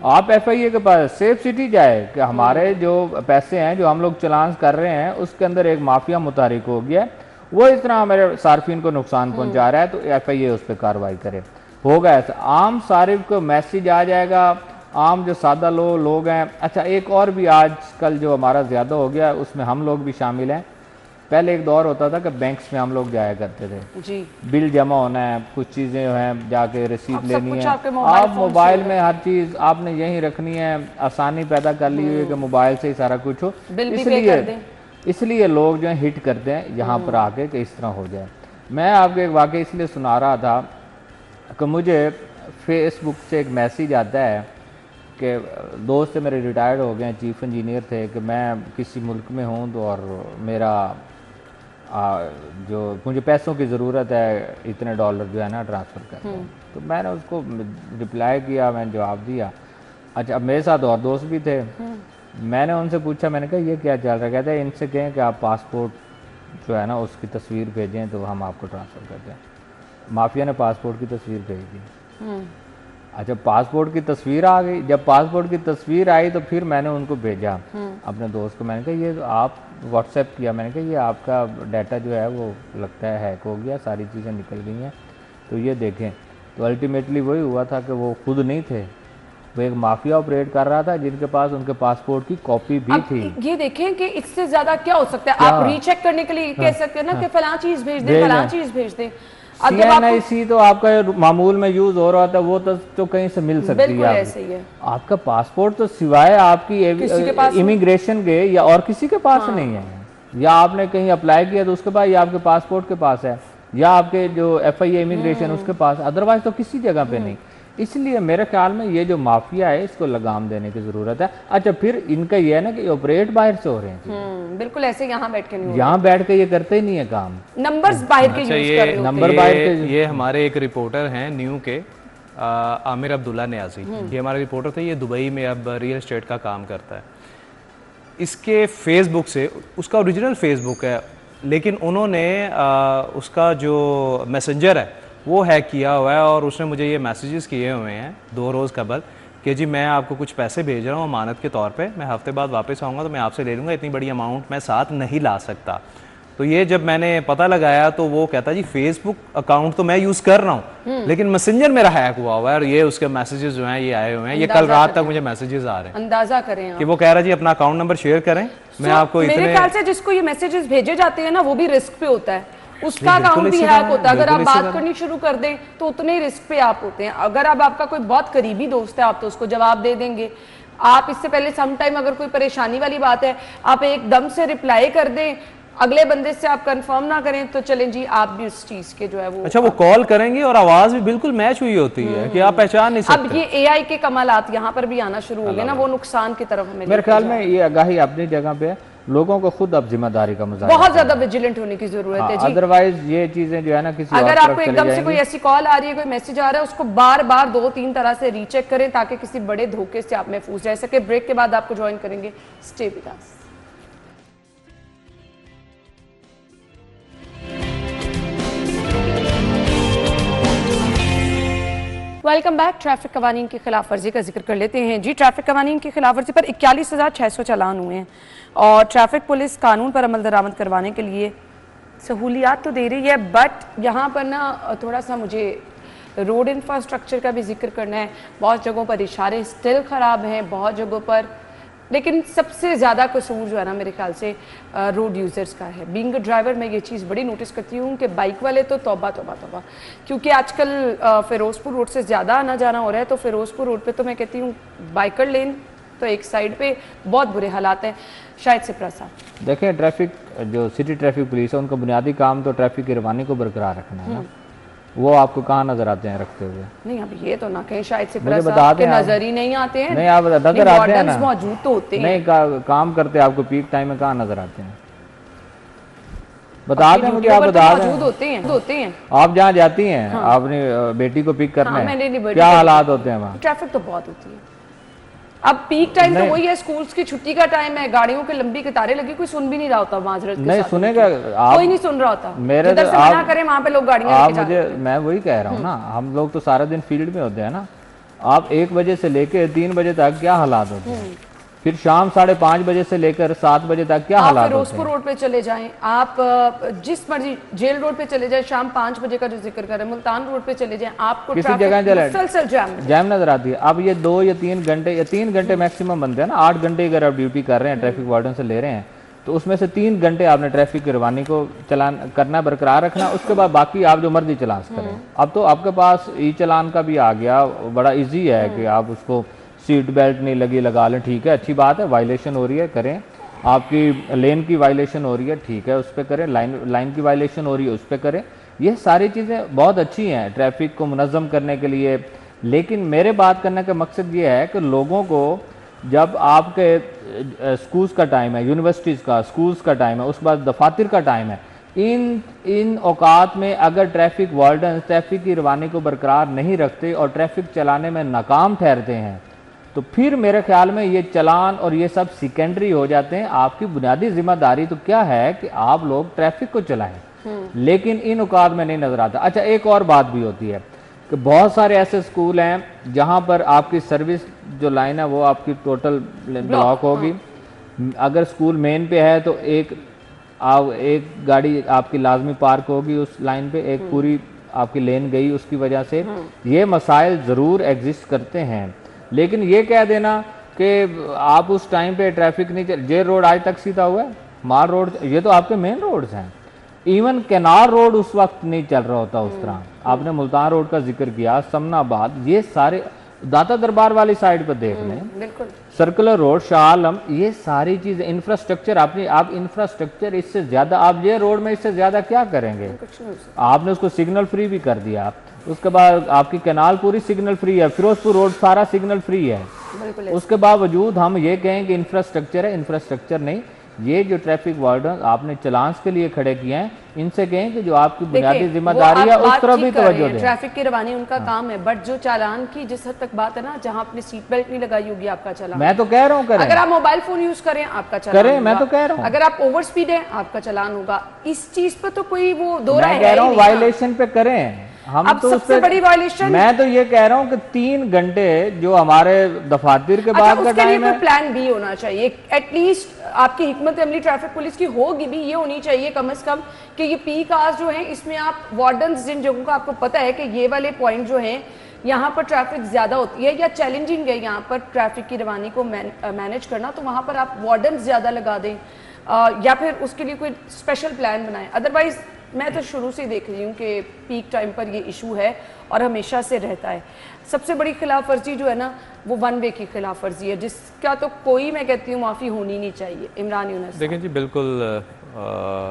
आप FIA के पास सेफ सिटी जाए कि हमारे जो पैसे हैं जो हम लोग चलान कर रहे हैं उसके अंदर एक माफिया मुतारिक हो गया, वो इस तरह हमारे सार्फिन को नुकसान पहुंचा रहा है, तो FIA उस पर कार्रवाई करे। होगा ऐसा, आम सारिफ को मैसेज आ जाएगा, आम जो सादा लोग हैं। अच्छा, एक और भी आजकल जो हमारा ज़्यादा हो गया, उसमें हम लोग भी शामिल हैं। पहले एक दौर होता था कि बैंक्स में हम लोग जाया करते थे जी, बिल जमा होना है, कुछ चीज़ें हैं जाके रसीद लेनी है, आप मोबाइल में हर चीज़ आपने यहीं रखनी है, आसानी पैदा कर ली हुई है कि मोबाइल से ही सारा कुछ हो। इसलिए लोग जो है हिट करते हैं यहाँ पर आके कि इस तरह हो जाए। मैं आपको एक वाक़या इसलिए सुना रहा था कि मुझे फेसबुक से एक मैसेज आता है कि दोस्त मेरे रिटायर्ड हो गए, चीफ इंजीनियर थे, कि मैं किसी मुल्क में हूँ तो और मेरा जो मुझे पैसों की ज़रूरत है, इतने डॉलर जो है ना ट्रांसफ़र कर दो। तो मैंने उसको रिप्लाई किया, मैंने जवाब दिया। अच्छा, अब मेरे साथ और दोस्त भी थे, मैंने उनसे पूछा, मैंने कहा ये क्या चल रहा है? कहते हैं इनसे कहें कि आप पासपोर्ट जो है ना उसकी तस्वीर भेजें तो हम आपको ट्रांसफ़र कर दें। माफिया ने पासपोर्ट की तस्वीर भेज दी। अच्छा, पासपोर्ट की तस्वीर आ गई। जब पासपोर्ट की तस्वीर आई तो फिर मैंने उनको भेजा अपने दोस्त को, मैंने कहा ये तो आप व्हाट्सएप किया, मैंने कहा ये आपका डाटा जो है वो लगता है हैक हो गया, सारी चीज़ें निकल गई हैं, तो ये देखें। तो अल्टीमेटली वही हुआ था कि वो खुद नहीं थे, वो एक माफिया ऑपरेट कर रहा था जिनके पास उनके पासपोर्ट की कॉपी भी थी। ये देखें कि इससे ज्यादा क्या हो सकता है। आप रीचेक करने के लिए कह सकते हैं ना कि फलां चीज भेज दें, फलां चीज भेज दें। CNIC तो आपका मामूल में यूज हो रहा था, वो तो कहीं से मिल सकती है। ऐसे ही है। आपका पासपोर्ट तो सिवाय आपकी इमिग्रेशन के या और किसी के पास नहीं है। या आपने कहीं अप्लाई किया तो उसके बाद या आपके पासपोर्ट के पास है, या आपके जो FIA इमिग्रेशन उसके पास, अदरवाइज तो किसी जगह पे नहीं। इसलिए मेरे ख्याल में ये जो माफिया है इसको लगाम देने की जरूरत है। अच्छा, फिर इनका ये है ना कि ऑपरेट बाहर से हो रहे हैं। बिल्कुल ऐसे यहाँ बैठ के नहीं, यहाँ बैठ के ये करते ही नहीं है काम, नंबर्स बाहर के यूज कर रहे नंबर बाहर के। ये हमारे एक रिपोर्टर हैं न्यू के, आमिर अब्दुल्ला न्याजी, ये हमारे रिपोर्टर थे। ये दुबई में अब रियल एस्टेट का काम करता है। इसके फेसबुक से, उसका ओरिजिनल फेसबुक है, लेकिन उन्होंने उसका जो मैसेंजर है वो हैक किया हुआ है, और उसने मुझे ये मैसेजेस किए हुए हैं 2 रोज़ कबल कि जी मैं आपको कुछ पैसे भेज रहा हूँ अमानत के तौर पे, मैं हफ्ते बाद वापस आऊँगा तो मैं आपसे ले लूँगा, इतनी बड़ी अमाउंट मैं साथ नहीं ला सकता। तो ये जब मैंने पता लगाया तो वो कहता जी फेसबुक अकाउंट तो मैं यूज़ कर रहा हूँ लेकिन मैसेंजर मेरा हैक हुआ हुआ है, और ये उसके मैसेजेस जो हैं ये आए हुए हैं। ये कल रात तक मुझे मैसेजेस आ रहे हैं। अंदाजा करें कि वो कह रहा जी अपना अकाउंट नंबर शेयर करें, मैं आपको इतने। मेरे ख्याल से जिसको ये मैसेजेस भेजे जाते हैं ना वो भी रिस्क पे होता है, उसका अकाउंट भी हैक होता है। अगर आप बात करनी शुरू कर दें तो उतने रिस्क पे आप होते हैं। अगर अब आपका कोई बहुत करीबी दोस्त है आप तो उसको जवाब दे देंगे। आप इससे पहले सम टाइम अगर कोई परेशानी वाली बात है आप एकदम से रिप्लाई कर दें, अगले बंदे से आप कंफर्म ना करें तो चलें जी आप भी उस चीज के जो है वो। अच्छा, वो कॉल करेंगे और आवाज भी बिल्कुल मैच हुई होती है कि आप पहचान नहीं सकते। अब ये AI के कमालात यहाँ पर भी आना शुरू हो गए ना, वो नुकसान की तरफ हमें। मेरे ख्याल में ये आगाही अपनी जगह पे है, लोगों को खुद अब जिम्मेदारी का मुजाहिरा बहुत ज्यादा विजिलेंट होने की जरूरत है जी। अदरवाइज ये चीजें जो है ना किसी अगर आपको एकदम से कोई ऐसी कॉल आ रही है, कोई मैसेज आ रहा है, उसको बार बार 2-3 तरह से रीचेक करें ताकि किसी बड़े धोखे से आप महफूज रह सके। ब्रेक के बाद आपको ज्वाइन करेंगे, stay with us. Welcome back. Traffic कवानीन की खिलाफ वर्जी का जिक्र कर लेते हैं जी। ट्रैफिक कवानीन की खिलाफ वर्जी पर 41,600 चालान हुए हैं और ट्रैफिक पुलिस कानून पर अमल दरामद करवाने के लिए सहूलियात तो दे रही है, बट यहाँ पर ना थोड़ा सा मुझे रोड इंफ्रास्ट्रक्चर का भी जिक्र करना है। बहुत जगहों पर इशारे स्टिल ख़राब हैं, बहुत जगहों पर, लेकिन सबसे ज़्यादा कसूर जो है ना मेरे ख्याल से रोड यूज़र्स का है। बीइंग अ ड्राइवर मैं ये चीज़ बड़ी नोटिस करती हूँ कि बाइक वाले तो तौबा तौबा तौबा, क्योंकि आजकल फिरोज़पुर रोड से ज़्यादा आना जाना हो रहा है। तो फिरोज़पुर रोड पे तो मैं कहती हूँ बाइकर लेन तो एक साइड पे बहुत बुरे हालात हैं। शायद से प्रसाद देखें, ट्रैफिक जो सिटी ट्रैफिक पुलिस है उनका बुनियादी काम तो ट्रैफिक की रवानी को बरकरार रखना है ना। वो आपको कहाँ नजर आते हैं रखते हुए? नहीं, अब ये तो ना कहीं शायद से मुझे बता दें, नजर ही नहीं आते हैं। नहीं, आप नजर आते हैं ना, मौजूद तो होते हैं। नहीं, काम करते आपको पीक टाइम में कहाँ नजर आते हैं? बता दें मुझे, आप बता दें। मौजूद होते हैं। आप जहाँ जाती हैं आपने बेटी को पिक करने, क्या हालात होते हैं वहाँ? ट्रैफिक तो बहुत होती है। अब पीक टाइम तो वही है, स्कूल्स की छुट्टी का टाइम है, गाड़ियों की लंबी कतारें लगी, कोई सुन भी नहीं रहा होता माजरत के नहीं साथ। सुनेगा कोई नहीं सुन रहा होता। मेरे जिधर से मना करें वहां पे लोग गाड़ियां लेके जाते हैं। मैं वही कह रहा हूँ ना, हम लोग तो सारा दिन फील्ड में होते हैं ना। आप 1 बजे से लेकर 3 बजे तक क्या हालात होते हैं, फिर शाम 5:30 बजे से लेकर 7 बजे तक क्या हालात होते हैं। फिरोजपुर रोड पे चले जाएं, आप जिस मर्जी जेल रोड पे चले जाएं, शाम 5 बजे का जो जिक्र कर रहे हैं, मुल्तान रोड पे चले जाएं, आपको किसी जगह मुसलसल जैम नजर आती है। अब ये 2 या 3 घंटे या 3 घंटे मैक्सिमम बनते हैं ना। 8 घंटे अगर आप ड्यूटी कर रहे हैं, ट्रैफिक वार्डन से ले रहे हैं, तो उसमें से 3 घंटे आपने ट्रैफिक की रवानी को चलान करना, बरकरार रखना। उसके बाद बाकी आप जो मर्जी चलान करें। अब तो आपके पास ई चलान का भी आ गया, बड़ा ईजी है कि आप उसको सीट बेल्ट नहीं लगी लगा लें, ठीक है, अच्छी बात है। वायलेशन हो रही है करें, आपकी लेन की वायलेशन हो रही है, ठीक है, उस पर करें। लाइन की वायलेशन हो रही है, उस पर करें। ये सारी चीज़ें बहुत अच्छी हैं ट्रैफिक को मुनज़्ज़म करने के लिए। लेकिन मेरे बात करने का मकसद ये है कि लोगों को जब आपके स्कूल्स का टाइम है, यूनिवर्सिटीज़ का, स्कूल्स का टाइम है, उसके बाद दफातर का टाइम है, इन औकात में अगर ट्रैफिक वार्डन ट्रैफिक की रवानी को बरकरार नहीं रखते और ट्रैफिक चलाने में नाकाम ठहरते हैं, तो फिर मेरे ख्याल में ये चलान और ये सब सेकेंडरी हो जाते हैं। आपकी बुनियादी जिम्मेदारी तो क्या है कि आप लोग ट्रैफिक को चलाएं, लेकिन इन औकात में नहीं नजर आता। अच्छा, एक और बात भी होती है कि बहुत सारे ऐसे स्कूल हैं जहां पर आपकी सर्विस जो लाइन है वो आपकी टोटल ब्लॉक होगी। अगर स्कूल मेन पे है तो एक गाड़ी आपकी लाजमी पार्क होगी उस लाइन पे, एक पूरी आपकी लेन गई उसकी वजह से। ये मसाइल ज़रूर एग्जिस्ट करते हैं, लेकिन ये कह देना कि आप उस टाइम पे ट्रैफिक नहीं चल, जे रोड आज तक सीधा हुआ है, मार रोड, ये तो आपके मेन रोड्स हैं। इवन केनार रोड उस वक्त नहीं चल रहा होता उस तरह। आपने मुल्तान रोड का जिक्र किया, समनाबाद, ये सारे दाता दरबार वाली साइड पर देख लें, सर्कुलर रोड, शाह आलम, ये सारी चीजें इंफ्रास्ट्रक्चर आप इंफ्रास्ट्रक्चर इससे ज्यादा आप ये रोड में इससे ज्यादा क्या करेंगे? आपने उसको सिग्नल फ्री भी कर दिया, उसके बाद आपकी कैनाल पूरी सिग्नल फ्री है, फिरोजपुर रोड सारा सिग्नल फ्री है। उसके बावजूद हम ये कहें कि इंफ्रास्ट्रक्चर है, इंफ्रास्ट्रक्चर नहीं। ये जो ट्रैफिक वार्डन आपने चलान्स के लिए खड़े किए हैं, इनसे कहें कि जो आपकी बुनियादी जिम्मेदारी है उस तरफ भी तवज्जो दें। ट्रैफिक की रवानी उनका काम है, बट जो चालान की जिस हद तक बात है ना, जहां आपने सीट बेल्ट नहीं लगाई होगी आपका चालान। मैं तो कह रहा हूँ करें। अगर आप मोबाइल फोन यूज करें आपका चालान करें, मैं तो कह रहा हूँ। अगर आप ओवर स्पीड है आपका चालान होगा। इस चीज पे तो कोई वो दो राय है ही नहीं। मैं कह रहा हूँ वायलेशन पे करें हम। अब तो सबसे बड़ी वायलेशन, मैं तो ये कह रहा हूँ कि 3 घंटे जो हमारे दफातर के बाद का टाइम है, प्लान बी होना चाहिए। एटलीस्ट आपकी हिकमत अमली ट्रैफिक पुलिस की होगी भी, ये होनी चाहिए कम से कम कि ये पीक आवर्स जो है इसमें आप वार्डन्स जिन जगहों का आपको पता है कि ये वाले पॉइंट जो हैं यहाँ पर ट्रैफिक ज्यादा होती है या चैलेंजिंग है यहाँ पर ट्रैफिक की रवानी को मैनेज करना, तो वहां पर आप वार्डन्स ज्यादा लगा दें या फिर उसके लिए कोई स्पेशल प्लान बनाएं। अदरवाइज मैं तो शुरू से देख रही हूँ कि पीक टाइम पर ये इशू है और हमेशा से रहता है। सबसे बड़ी खिलाफ वर्जी जो है ना वो वन वे की खिलाफ वर्जी है, जिसका तो कोई, मैं कहती हूँ, माफ़ी होनी नहीं चाहिए। इमरान यूनुस, देखिए जी, बिल्कुल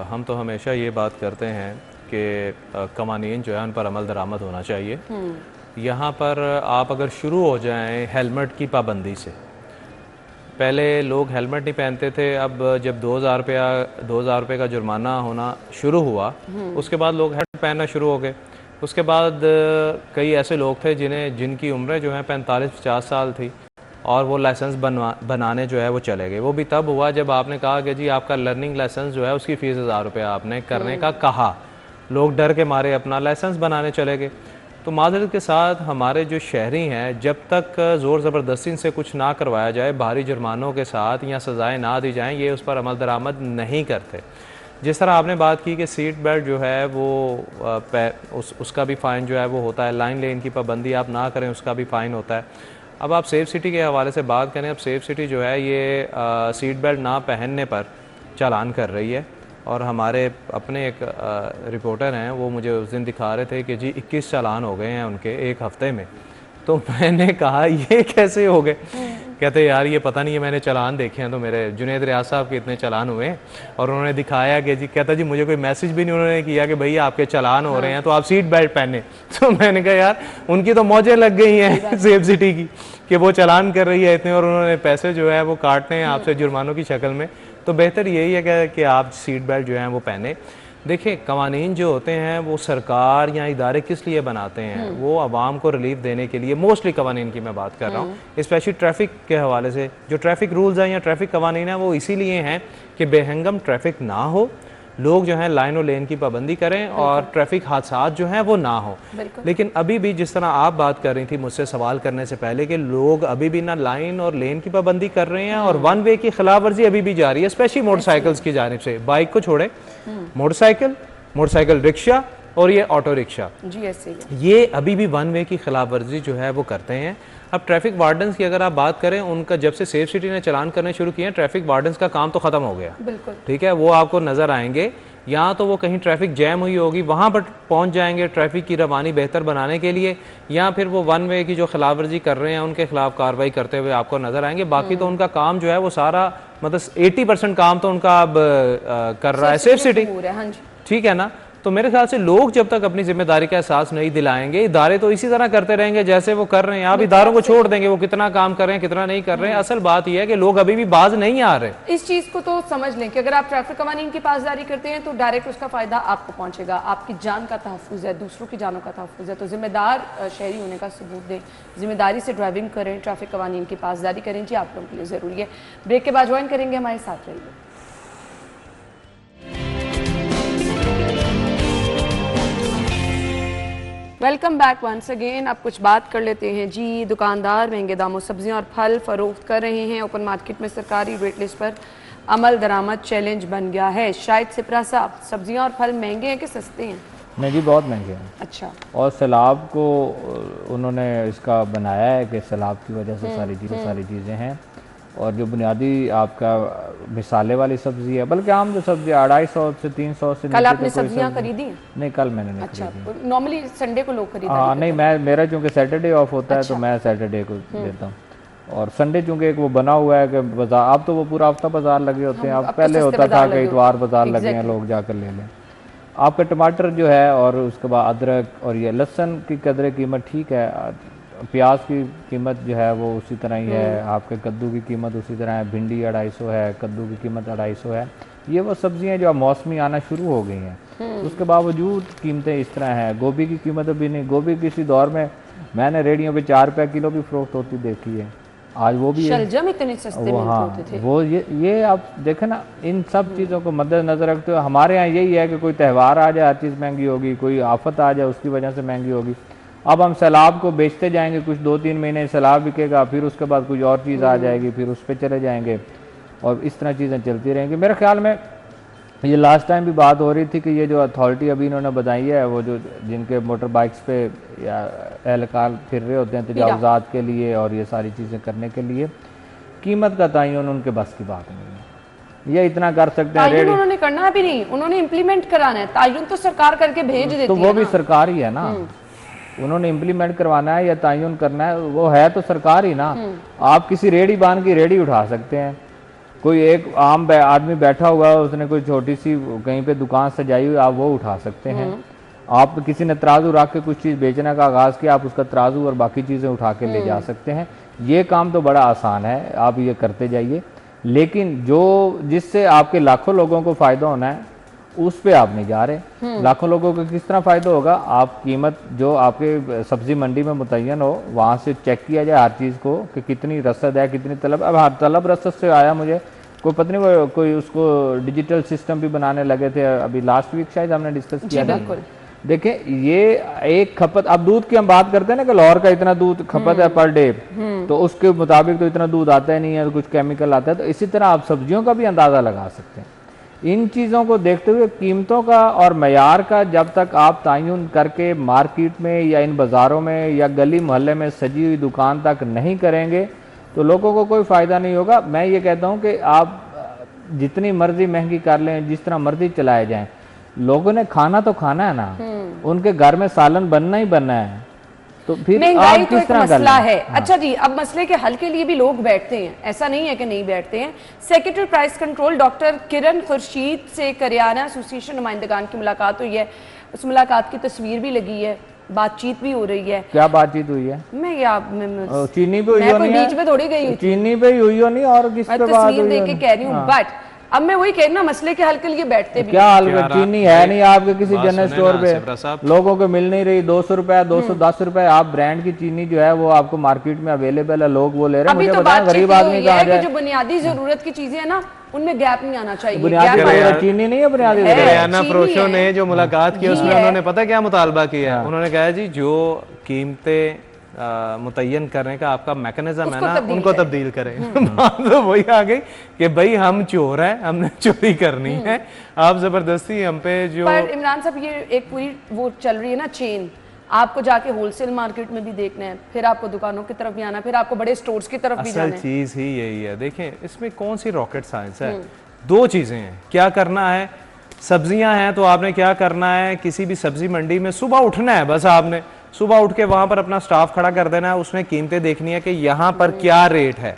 हम तो हमेशा ये बात करते हैं कि कवानीन जो है उन पर अमल दरामद होना चाहिए। यहाँ पर आप अगर शुरू हो जाएं हेलमेट की पाबंदी से, पहले लोग हेलमेट नहीं पहनते थे, अब जब 2000 रुपये का जुर्माना होना शुरू हुआ उसके बाद लोग हेलमेट पहनना शुरू हो गए। उसके बाद कई ऐसे लोग थे जिनकी उम्रें जो है 45-50 साल थी और वो लाइसेंस बनाने जो है वो चले गए। वो भी तब हुआ जब आपने कहा कि जी आपका लर्निंग लाइसेंस जो है उसकी फ़ीस 1000 रुपये आपने करने का कहा। लोग डर के मारे अपना लाइसेंस बनाने चले गए। तो माजरत के साथ हमारे जो शहरी हैं, जब तक ज़ोर ज़बरदस्ती से कुछ ना करवाया जाए, भारी जुर्मानों के साथ या सज़ाएँ ना दी जाएँ, ये उस पर अमल दरामद नहीं करते। जिस तरह आपने बात की कि सीट बेल्ट जो है वो उसका भी फ़ाइन जो है वो होता है, लाइन लेन की पाबंदी आप ना करें उसका भी फ़ाइन होता है। अब आप सेफ सिटी के हवाले से बात करें, अब सेफ सिटी जो है ये सीट बेल्ट ना पहनने पर चालान कर रही है। और हमारे अपने एक रिपोर्टर हैं, वो मुझे उस दिन दिखा रहे थे कि जी 21 चालान हो गए हैं उनके एक हफ़्ते में। तो मैंने कहा ये कैसे हो गए? कहते यार ये पता नहीं है, मैंने चालान देखे हैं तो मेरे जुनैद रियाज साहब के इतने चालान हुए हैं। और उन्होंने दिखाया कि जी, कहता जी मुझे कोई मैसेज भी नहीं उन्होंने किया कि भैया आपके चालान हो रहे हैं तो आप सीट बेल्ट पहने। तो मैंने कहा यार उनकी तो मौजें लग गई हैं सेफ सिटी की कि वो चालान कर रही है इतने और उन्होंने पैसे जो है वो काटने हैं आपसे जुर्मानों की शक्ल में। तो बेहतर यही है कि आप सीट बेल्ट जो है वो पहने। देखिए, कवानीन जो होते हैं वो सरकार या इदारे किस लिए बनाते हैं? वो आवाम को रिलीफ देने के लिए। मोस्टली कवानीन की मैं बात कर रहा हूँ, स्पेशली ट्रैफिक के हवाले से। जो ट्रैफिक रूल्स हैं या ट्रैफिक कवानीन हैं वो इसीलिए हैं कि बेहंगम ट्रैफिक ना हो, लोग जो हैं लाइन और लेन की पाबंदी करें और ट्रैफिक हादसात जो हैं वो ना हो। लेकिन अभी भी जिस तरह आप बात कर रही थी मुझसे सवाल करने से पहले कि लोग अभी भी ना लाइन और लेन की पाबंदी कर रहे हैं और वन वे की खिलाफ वर्जी अभी भी जारी है, स्पेशली मोटरसाइकिल्स की जानिब से। बाइक को छोड़े, मोटरसाइकिल, रिक्शा और ये ऑटो रिक्शा, ये अभी भी वन वे की खिलाफ वर्जी जो है वो करते हैं। अब ट्रैफिक वार्डन्स की अगर आप बात करें, उनका जब से सेफ सिटी ने चलान करने शुरू किए हैं, ट्रैफिक वार्डन्स का काम तो ख़त्म हो गया। बिल्कुल ठीक है, वो आपको नज़र आएंगे। या तो वो कहीं ट्रैफिक जैम हुई होगी वहाँ पर पहुँच जाएंगे ट्रैफिक की रवानी बेहतर बनाने के लिए, या फिर वो वन वे की जो खिलाफ वर्जी कर रहे हैं उनके खिलाफ कार्रवाई करते हुए आपको नज़र आएंगे। बाकी तो उनका काम जो है वो सारा, मतलब 80% काम तो उनका अब कर रहा है सेफ सिटी। ठीक है ना? तो मेरे ख्याल से लोग जब तक अपनी जिम्मेदारी का एहसास नहीं दिलाएंगे, इदारे तो इसी तरह करते रहेंगे जैसे वो कर रहे हैं। आप इदारों को छोड़ देंगे वो कितना काम कर रहे हैं कितना नहीं कर रहे हैं। असल बात यह है कि लोग अभी भी बाज नहीं आ रहे। इस चीज को तो समझ लें कि अगर आप ट्रैफिक कवानीन की पासदारी करते हैं तो डायरेक्ट उसका फायदा आपको पहुंचेगा, आपकी जान का तहफ्फुज़ है, दूसरों की जानों का तहफ्फुज़ है। तो जिम्मेदार शहरी होने का सबूत दें, जिम्मेदारी से ड्राइविंग करें, ट्रैफिक कवानीन की पासदारी करें, जी आप लोगों के लिए ज़रूरी है। ब्रेक के बाद ज्वाइन करेंगे, हमारे साथ रहिए। Welcome back once again. अब कुछ बात कर लेते हैं जी। दुकानदार महंगे दामों सब्जियां और फल फरोख्त कर रहे हैं। ओपन मार्केट में सरकारी रेट लिस्ट पर अमल दरामद चैलेंज बन गया है। शायद सिपरा साहब, सब्जियां और फल महंगे हैं कि सस्ते हैं? नहीं जी, बहुत महंगे हैं। अच्छा। और सैलाब को उन्होंने इसका बनाया है कि सैलाब की वजह से सारी चीज़ें हैं। और जो बुनियादी आपका मिसाले वाली सब्जी है, बल्कि आम जो सब्जी 250 से 300 से कल आपने सब्जियां खरीदी? नहीं, कल मैंने नहीं अच्छा, खरीदी। नॉर्मली संडे को लोग खरीदते हैं। हाँ नहीं, मेरा चूँकि सैटरडे ऑफ होता है तो मैं सैटरडे को लेता हूँ। और संडे चूँकि एक वो बना हुआ है कि बाजार, अब तो वो पूरा हफ्ता बाजार लगे होते हैं। अब पहले होता था कि इतवार बाजार लगे हैं, लोग जाकर ले लें। आपका टमाटर जो है और उसके बाद अदरक और ये लहसुन की कदर कीमत ठीक है। प्याज की कीमत जो है वो उसी तरह ही है। आपके कद्दू की कीमत उसी तरह है। भिंडी 250 है, कद्दू की कीमत 250 है। ये वो सब्जियां जो मौसमी आना शुरू हो गई हैं। उसके बावजूद कीमतें इस तरह हैं। गोभी की कीमत अभी नहीं। गोभी किसी दौर में मैंने रेडियो पे 4 रुपये किलो भी फरोख्त होती देखी है। आज वो भी शलजम इतने सस्ते मिलते होते थे। वो ये आप देखें ना, इन सब चीज़ों को मद्देनजर रखते हुए हमारे यहाँ यही है कि कोई त्यौहार आ जाए हर चीज़ महंगी होगी, कोई आफत आ जाए उसकी वजह से महंगी होगी। अब हम सैलाब को बेचते जाएंगे, कुछ 2-3 महीने सैलाब बिकेगा, फिर उसके बाद कुछ और चीज़ आ जाएगी, फिर उस पर चले जाएंगे और इस तरह चीज़ें चलती रहेंगी। मेरे ख्याल में ये लास्ट टाइम भी बात हो रही थी कि ये जो अथॉरिटी अभी इन्होंने बताई है, वो जो जिनके मोटर बाइक्स पे या एहलकार फिर रहे होते हैं तजावुज़ात के लिए और ये सारी चीज़ें करने के लिए, कीमत का तयन उनके बस की बात नहीं है। ये इतना कर सकते हैं। तायुन उन्होंने करना भी नहीं, उन्होंने इम्प्लीमेंट कराना है। तायुन तो सरकार करके भेज देती है, तो वो भी सरकार ही है ना। उन्होंने इम्प्लीमेंट करवाना है या तयन करना है, वो है तो सरकार ही ना। आप किसी रेडी बांध की रेडी उठा सकते हैं। कोई एक आम आदमी बैठा हुआ है, उसने कोई छोटी सी कहीं पे दुकान सजाई हुई, आप वो उठा सकते हैं। आप किसी ने तराजू रख के कुछ चीज़ बेचने का आगाज़ किया, आप उसका तराजू और बाकी चीज़ें उठा के ले जा सकते हैं। ये काम तो बड़ा आसान है, आप ये करते जाइए। लेकिन जो जिससे आपके लाखों लोगों को फ़ायदा होना है उस पे आप नहीं जा रहे। लाखों लोगों को किस तरह फ़ायदा होगा? आप कीमत जो आपके सब्जी मंडी में मुतय्यन हो वहाँ से चेक किया जाए हर चीज़ को कि कितनी रसद है, कितनी तलब। अब हाँ, तलब रसद से आया मुझे कोई पता नहीं, वो कोई उसको डिजिटल सिस्टम भी बनाने लगे थे। अभी लास्ट वीक शायद हमने डिस्कस किया था। देखें, ये एक खपत, अब दूध की हम बात करते हैं ना कि लाहौर का इतना दूध खपत है पर डे, तो उसके मुताबिक तो इतना दूध आता ही नहीं है, तो कुछ केमिकल आता है। तो इसी तरह आप सब्जियों का भी अंदाज़ा लगा सकते हैं। इन चीज़ों को देखते हुए कीमतों का और मयार का जब तक आप तयन करके मार्केट में या इन बाज़ारों में या गली मोहल्ले में सजी हुई दुकान तक नहीं करेंगे तो लोगों को कोई फ़ायदा नहीं होगा। मैं ये कहता हूँ कि आप जितनी मर्जी महंगी कर लें, जिस तरह मर्जी चलाए जाएं, लोगों ने खाना तो खाना है ना। उनके घर में सालन बनना ही बनना है, तो फिर महंगाई तो एक मसला है। अच्छा जी, अब मसले के हल के लिए भी लोग बैठते हैं, ऐसा नहीं है कि नहीं बैठते हैं। सेक्रेटरी प्राइस कंट्रोल डॉक्टर किरण खुर्शीद से करियाना एसोसिएशन नुमाइंदगान की मुलाकात हुई है। उस मुलाकात की तस्वीर भी लगी है, बातचीत भी हो रही है। क्या बातचीत हुई है? मैं चीनी पे हुई होनी है, बीच में थोड़ी गई, चीनी पे हुई होनी और किस पे बात हुई? तस्वीर देख के कह रही हूँ। बट अब मैं वही कहना, मसले के हल के लिए बैठते भी क्या हल? चीनी है नहीं आपके किसी जनरल स्टोर पे, लोगों को मिल नहीं रही। 200 रुपए 210 रुपए आप ब्रांड की चीनी जो है वो आपको मार्केट में अवेलेबल है, लोग वो ले रहे हैं। मुझे बताएं गरीब आदमी कहाँ जाए? जो बुनियादी जरूरत की चीजें है ना, उनमें गैप नहीं आना चाहिए। बुनियादी चीनी नहीं है बुनियादी। करियाना फरोशों ने जो मुलाकात की उसमें उन्होंने पता क्या मुतालबा किया? उन्होंने कहा जी जो कीमतें मुतय्यन करने का आपका मैकेनिज्म है ना, उनको तब्दील करें। बात तो वही आ गई कि भाई हम चोर हैं, हमने चोरी करनी है, आप जबरदस्ती हम पे जो। पर इमरान साहब, ये एक पूरी वो चल रही है ना चेन, आपको जाके होलसेल मार्केट में भी देखना है, फिर आपको दुकानों की तरफ भी आना है, फिर आपको बड़े स्टोर्स की तरफ भी जाना है। चीज ही यही है। देखें, इसमें कौन सी रॉकेट साइंस है? दो चीजें हैं। क्या करना है? सब्जियां हैं तो आपने क्या करना है, किसी भी सब्जी मंडी में सुबह उठना है, बस आपने सुबह उठ के वहां पर अपना स्टाफ खड़ा कर देना है, उसने कीमतें देखनी है कि यहाँ पर क्या रेट है।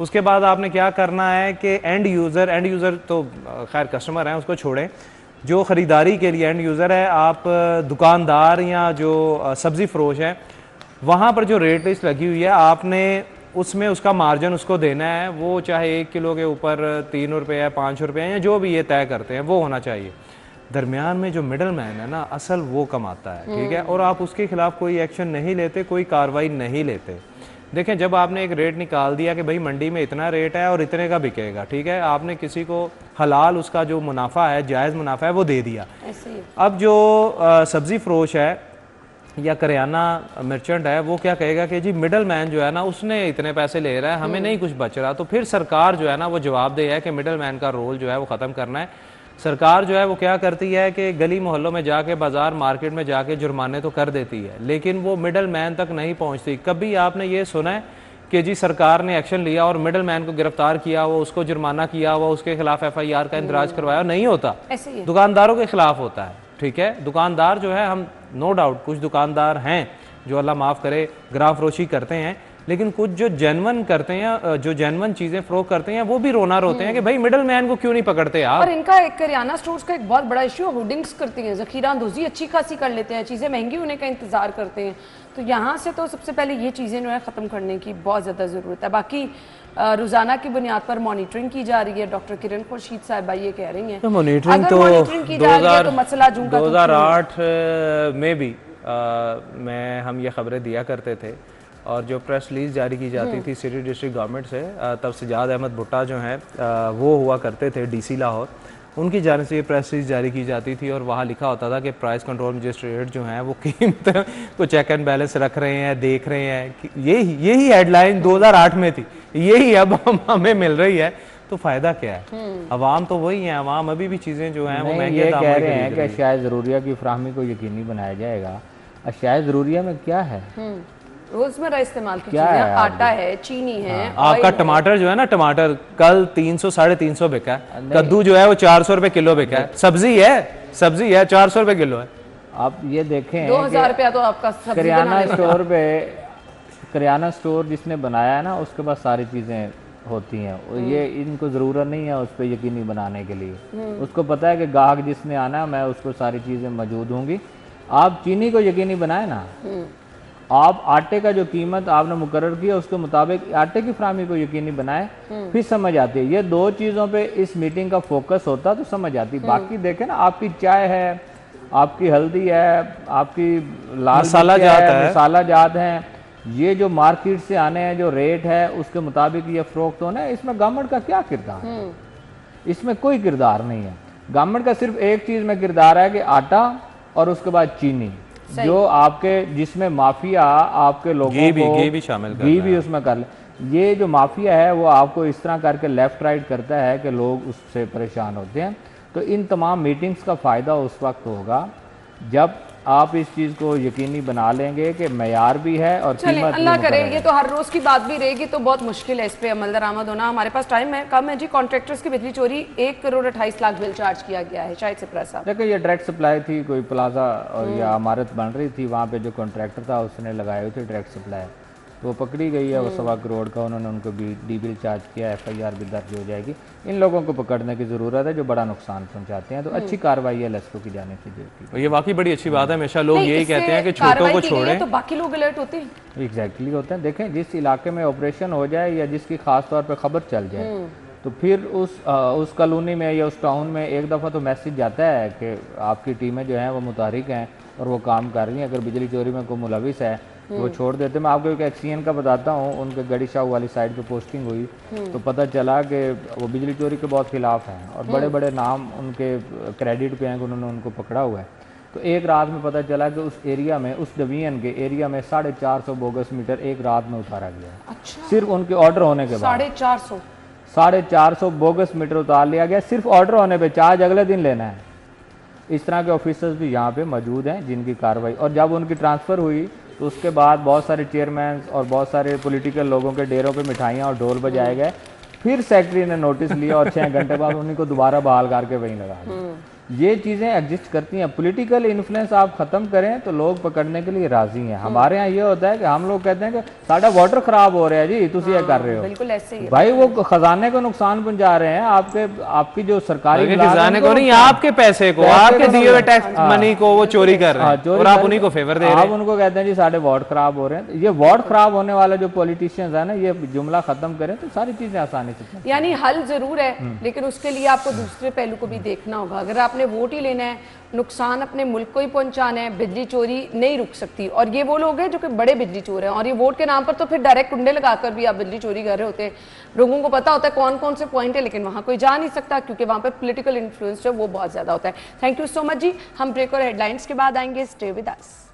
उसके बाद आपने क्या करना है कि एंड यूज़र तो खैर कस्टमर हैं उसको छोड़ें, जो ख़रीदारी के लिए एंड यूज़र है, आप दुकानदार या जो सब्ज़ी फरोश है, वहाँ पर जो रेट लिस्ट लगी हुई है आपने उसमें उसका मार्जिन उसको देना है, वो चाहे 1 किलो के ऊपर 3 रुपये है, 5 रुपये है, या जो भी ये तय करते हैं वो होना चाहिए। दरमियान में जो मिडल मैन है ना, असल वो कमाता है, ठीक है, और आप उसके खिलाफ कोई एक्शन नहीं लेते, कोई कार्रवाई नहीं लेते। देखें, जब आपने एक रेट निकाल दिया कि भाई मंडी में इतना रेट है और इतने का बिकेगा, ठीक है, आपने किसी को हलाल उसका जो मुनाफा है, जायज़ मुनाफा है, वो दे दिया। अब जो सब्ज़ी फरोश है या करियाना मर्चेंट है, वो क्या कहेगा कि जी मिडल मैन जो है ना, उसने इतने पैसे ले रहा है, हमें नहीं कुछ बच रहा। तो फिर सरकार जो है ना, वो जवाबदेह है कि मिडल मैन का रोल जो है वो ख़त्म करना है। सरकार जो है वो क्या करती है कि गली मोहल्लों में जाके, बाजार मार्केट में जाके जुर्माने तो कर देती है, लेकिन वो मिडल मैन तक नहीं पहुंचती। कभी आपने ये सुना है कि जी सरकार ने एक्शन लिया और मिडल मैन को गिरफ्तार किया, वो उसको जुर्माना किया, वो उसके खिलाफ FIR का इंदराज करवाया? नहीं होता, दुकानदारों के खिलाफ होता है, ठीक है। दुकानदार जो है, हम नो डाउट कुछ दुकानदार हैं जो अल्लाह माफ़ करे ग्राम फरोशी करते हैं, लेकिन कुछ जो जेन्युइन करते हैं, जो जेन्युइन चीजें फरोख्त करते हैं, वो भी रोना रोते हैं कि भाई मिडल मैन को क्यों नहीं पकड़ते आप। और इनका एक करियाना स्टोर्स का एक बहुत बड़ा इश्यू है, होर्डिंग्स करती हैं, जखीरा अंदोजी अच्छी खासी कर लेते हैं, चीज़ें महंगी होने का इंतजार करते हैं। तो यहाँ से तो सबसे पहले ये चीज़ें जो है ख़त्म करने की बहुत ज़्यादा ज़रूरत है। बाकी रोज़ाना की बुनियाद पर मॉनिटरिंग की जा रही है, डॉक्टर किरण खुर्शीद साहिबा ये कह रही हैं। तो मॉनिटरिंग तो 2008 में भी हम ये खबरें दिया करते थे, और जो प्रेस रिलीज जारी की जाती थी सिटी डिस्ट्रिक्ट गवर्नमेंट से, तब सजाद अहमद भुट्टा जो हैं वो हुआ करते थे DC लाहौर, उनकी जानिब से ये प्रेस रिलीज जारी की जाती थी, और वहाँ लिखा होता था कि प्राइस कंट्रोल मजिस्ट्रेट जो हैं वो कीमत को चेक एंड बैलेंस रख रहे हैं, देख रहे हैं। यही हेडलाइन 2008 में थी, यही अब हमें मिल रही है। तो फायदा क्या है? अवाम तो वही है, अवाम अभी भी चीज़ें जो हैं वो महंगे दाम कह रहे हैं कि अशिया ज़रूरिया की फराहमी को यकीनी बनाया जाएगा। अशिया ज़रूरिया में क्या है? रोजमर्रा इस्तेमाल की चीजें, आटा है, चीनी है, आपका टमाटर जो है ना, टमाटर कल 300 350 बिका है, कद्दू जो है वो 400 रुपए किलो बिका है, सब्जी है 400 रुपए किलो है। आप ये देखें 2000 रुपया तो आपका करियाना स्टोर जिसने बनाया है ना, उसके पास सारी चीजें होती हैं, ये इनको ज़रूरत नहीं है उस पर यकीनी बनाने के लिए। उसको पता है कि गाहक जिसने आना है, मैं उसको सारी चीज़ें मौजूद होंगी। आप चीनी को यकीनी बनाए ना, आप आटे का जो कीमत आपने मुकर्रर किया उसके मुताबिक आटे की फराहमी को यकीनी बनाए, फिर समझ आती है। ये दो चीज़ों पे इस मीटिंग का फोकस होता तो समझ आती। बाकी देखें ना, आपकी चाय है, आपकी हल्दी है, आपकी लाल मसाला जात है, ये जो मार्केट से आने हैं, जो रेट है उसके मुताबिक ये फरोख्त होना है। इसमें गवर्नमेंट का क्या किरदार है? इसमें कोई किरदार नहीं है। गवर्नमेंट का सिर्फ एक चीज़ में किरदार है कि आटा और उसके बाद चीनी, जो आपके जिसमें माफिया आपके लोगों को घी भी शामिल घी भी उसमें कर ले। ये जो माफिया है वो आपको इस तरह करके लेफ्ट राइट करता है कि लोग उससे परेशान होते हैं। तो इन तमाम मीटिंग्स का फ़ायदा उस वक्त होगा जब आप इस चीज़ को यकीनी बना लेंगे कि मयार भी है और कीमत अल्लाह करे। ये तो हर रोज़ की बात भी रहेगी, तो बहुत मुश्किल है इस पर अमल दरामद होना। हमारे पास टाइम है कम है जी। कॉन्ट्रैक्टर्स की बिजली चोरी 1 करोड़ 28 लाख बिल चार्ज किया गया है। शायद सिप्रा साहब देखिए, ये डायरेक्ट सप्लाई थी, कोई प्लाजा और या इमारत बन रही थी, वहाँ पे जो कॉन्ट्रैक्टर था उसने लगाए हुए थे डायरेक्ट सप्लाई, वो पकड़ी गई है। वो 1.25 करोड़ का उन्होंने उनको डी बिल चार्ज किया, FIR भी दर्ज हो जाएगी। इन लोगों को पकड़ने की ज़रूरत है जो बड़ा नुकसान पहुंचाते हैं। तो अच्छी कार्रवाई है लेस्को की जाने की। ये वाकई बड़ी अच्छी बात है। हमेशा लोग यही कहते हैं कि छोटों को छोड़ें, तो बाकी लोग अलर्ट होते हैं। एग्जैक्टली होते हैं। देखें, जिस इलाके में ऑपरेशन हो जाए या जिसकी खास तौर पर खबर चल जाए, तो फिर उस कॉलोनी में या उस टाउन में एक दफ़ा तो मैसेज जाता है कि आपकी टीमें जो हैं वो मुतारिक हैं और वो काम कर रही हैं। अगर बिजली चोरी में कोई मुलविस है वो छोड़ देते। मैं आपको एक एक्सीएन का बताता हूँ, उनके गड़ी शाह वाली साइड पे पोस्टिंग हुई तो पता चला कि वो बिजली चोरी के बहुत खिलाफ हैं और बड़े बड़े नाम उनके क्रेडिट पे हैं कि उन्होंने उनको पकड़ा हुआ है। तो एक रात में पता चला कि उस एरिया में, उस डिवीजन के एरिया में 450 बोगस मीटर एक रात में उतारा गया। अच्छा। सिर्फ उनके ऑर्डर होने के बाद 450 बोगस मीटर उतार लिया गया, सिर्फ ऑर्डर होने पर। चार्ज अगले दिन लेना है। इस तरह के ऑफिसर्स भी यहाँ पे मौजूद हैं जिनकी कार्रवाई, और जब उनकी ट्रांसफ़र हुई तो उसके बाद बहुत सारे चेयरमैन और बहुत सारे पॉलिटिकल लोगों के डेरों पे मिठाइयाँ और ढोल बजाए गए। फिर सेक्रेटरी ने नोटिस लिया और 6 घंटे बाद उन्हीं को दोबारा बहाल करके वहीं लगा दिया। ये चीज़ें एग्जिस्ट करती हैं। पॉलिटिकल इन्फ्लुएंस आप ख़त्म करें तो लोग पकड़ने के लिए राजी हैं। हमारे यहाँ ये होता है कि हम लोग कहते हैं कि साडा वाटर खराब हो रहा है जी, तुम ये कर रहे हो। बिल्कुल ऐसे ही भाई वो खजाने को नुकसान पहुंचा रहे हैं, आपकी जो सरकारी खजाने को नहीं, आपके पैसे को, आपके दिए हुए टैक्स मनी को वो चोरी कर रहे हैं और आप उन्हीं को फेवर दे रहे हैं। आप उनको कहते हैं जी साढ़े वार्ड खराब हो रहे हैं। ये वार्ड खराब होने वाले जो पॉलिटिशियंस है ना, ये जुमला खत्म करें तो सारी चीजें आसानी से। यानी हल जरूर है, लेकिन उसके लिए आपको दूसरे पहलू को भी देखना होगा। अगर आपने वोट ही लेना है, नुकसान अपने मुल्क को ही पहुंचाना है, बिजली चोरी नहीं रुक सकती। और ये वो लोग हैं जो कि बड़े बिजली चोर हैं, और ये वोट के नाम पर तो फिर डायरेक्ट कुंडे लगाकर भी आप बिजली चोरी कर रहे होते हैं। लोगों को पता होता है कौन कौन से पॉइंट है, लेकिन वहां कोई जा नहीं सकता क्योंकि वहां पर पॉलिटिकल इन्फ्लुएंस जो वो बहुत ज्यादा होता है। थैंक यू सो मच जी। हम ब्रेक और हेडलाइंस के बाद आएंगे। Stay with us.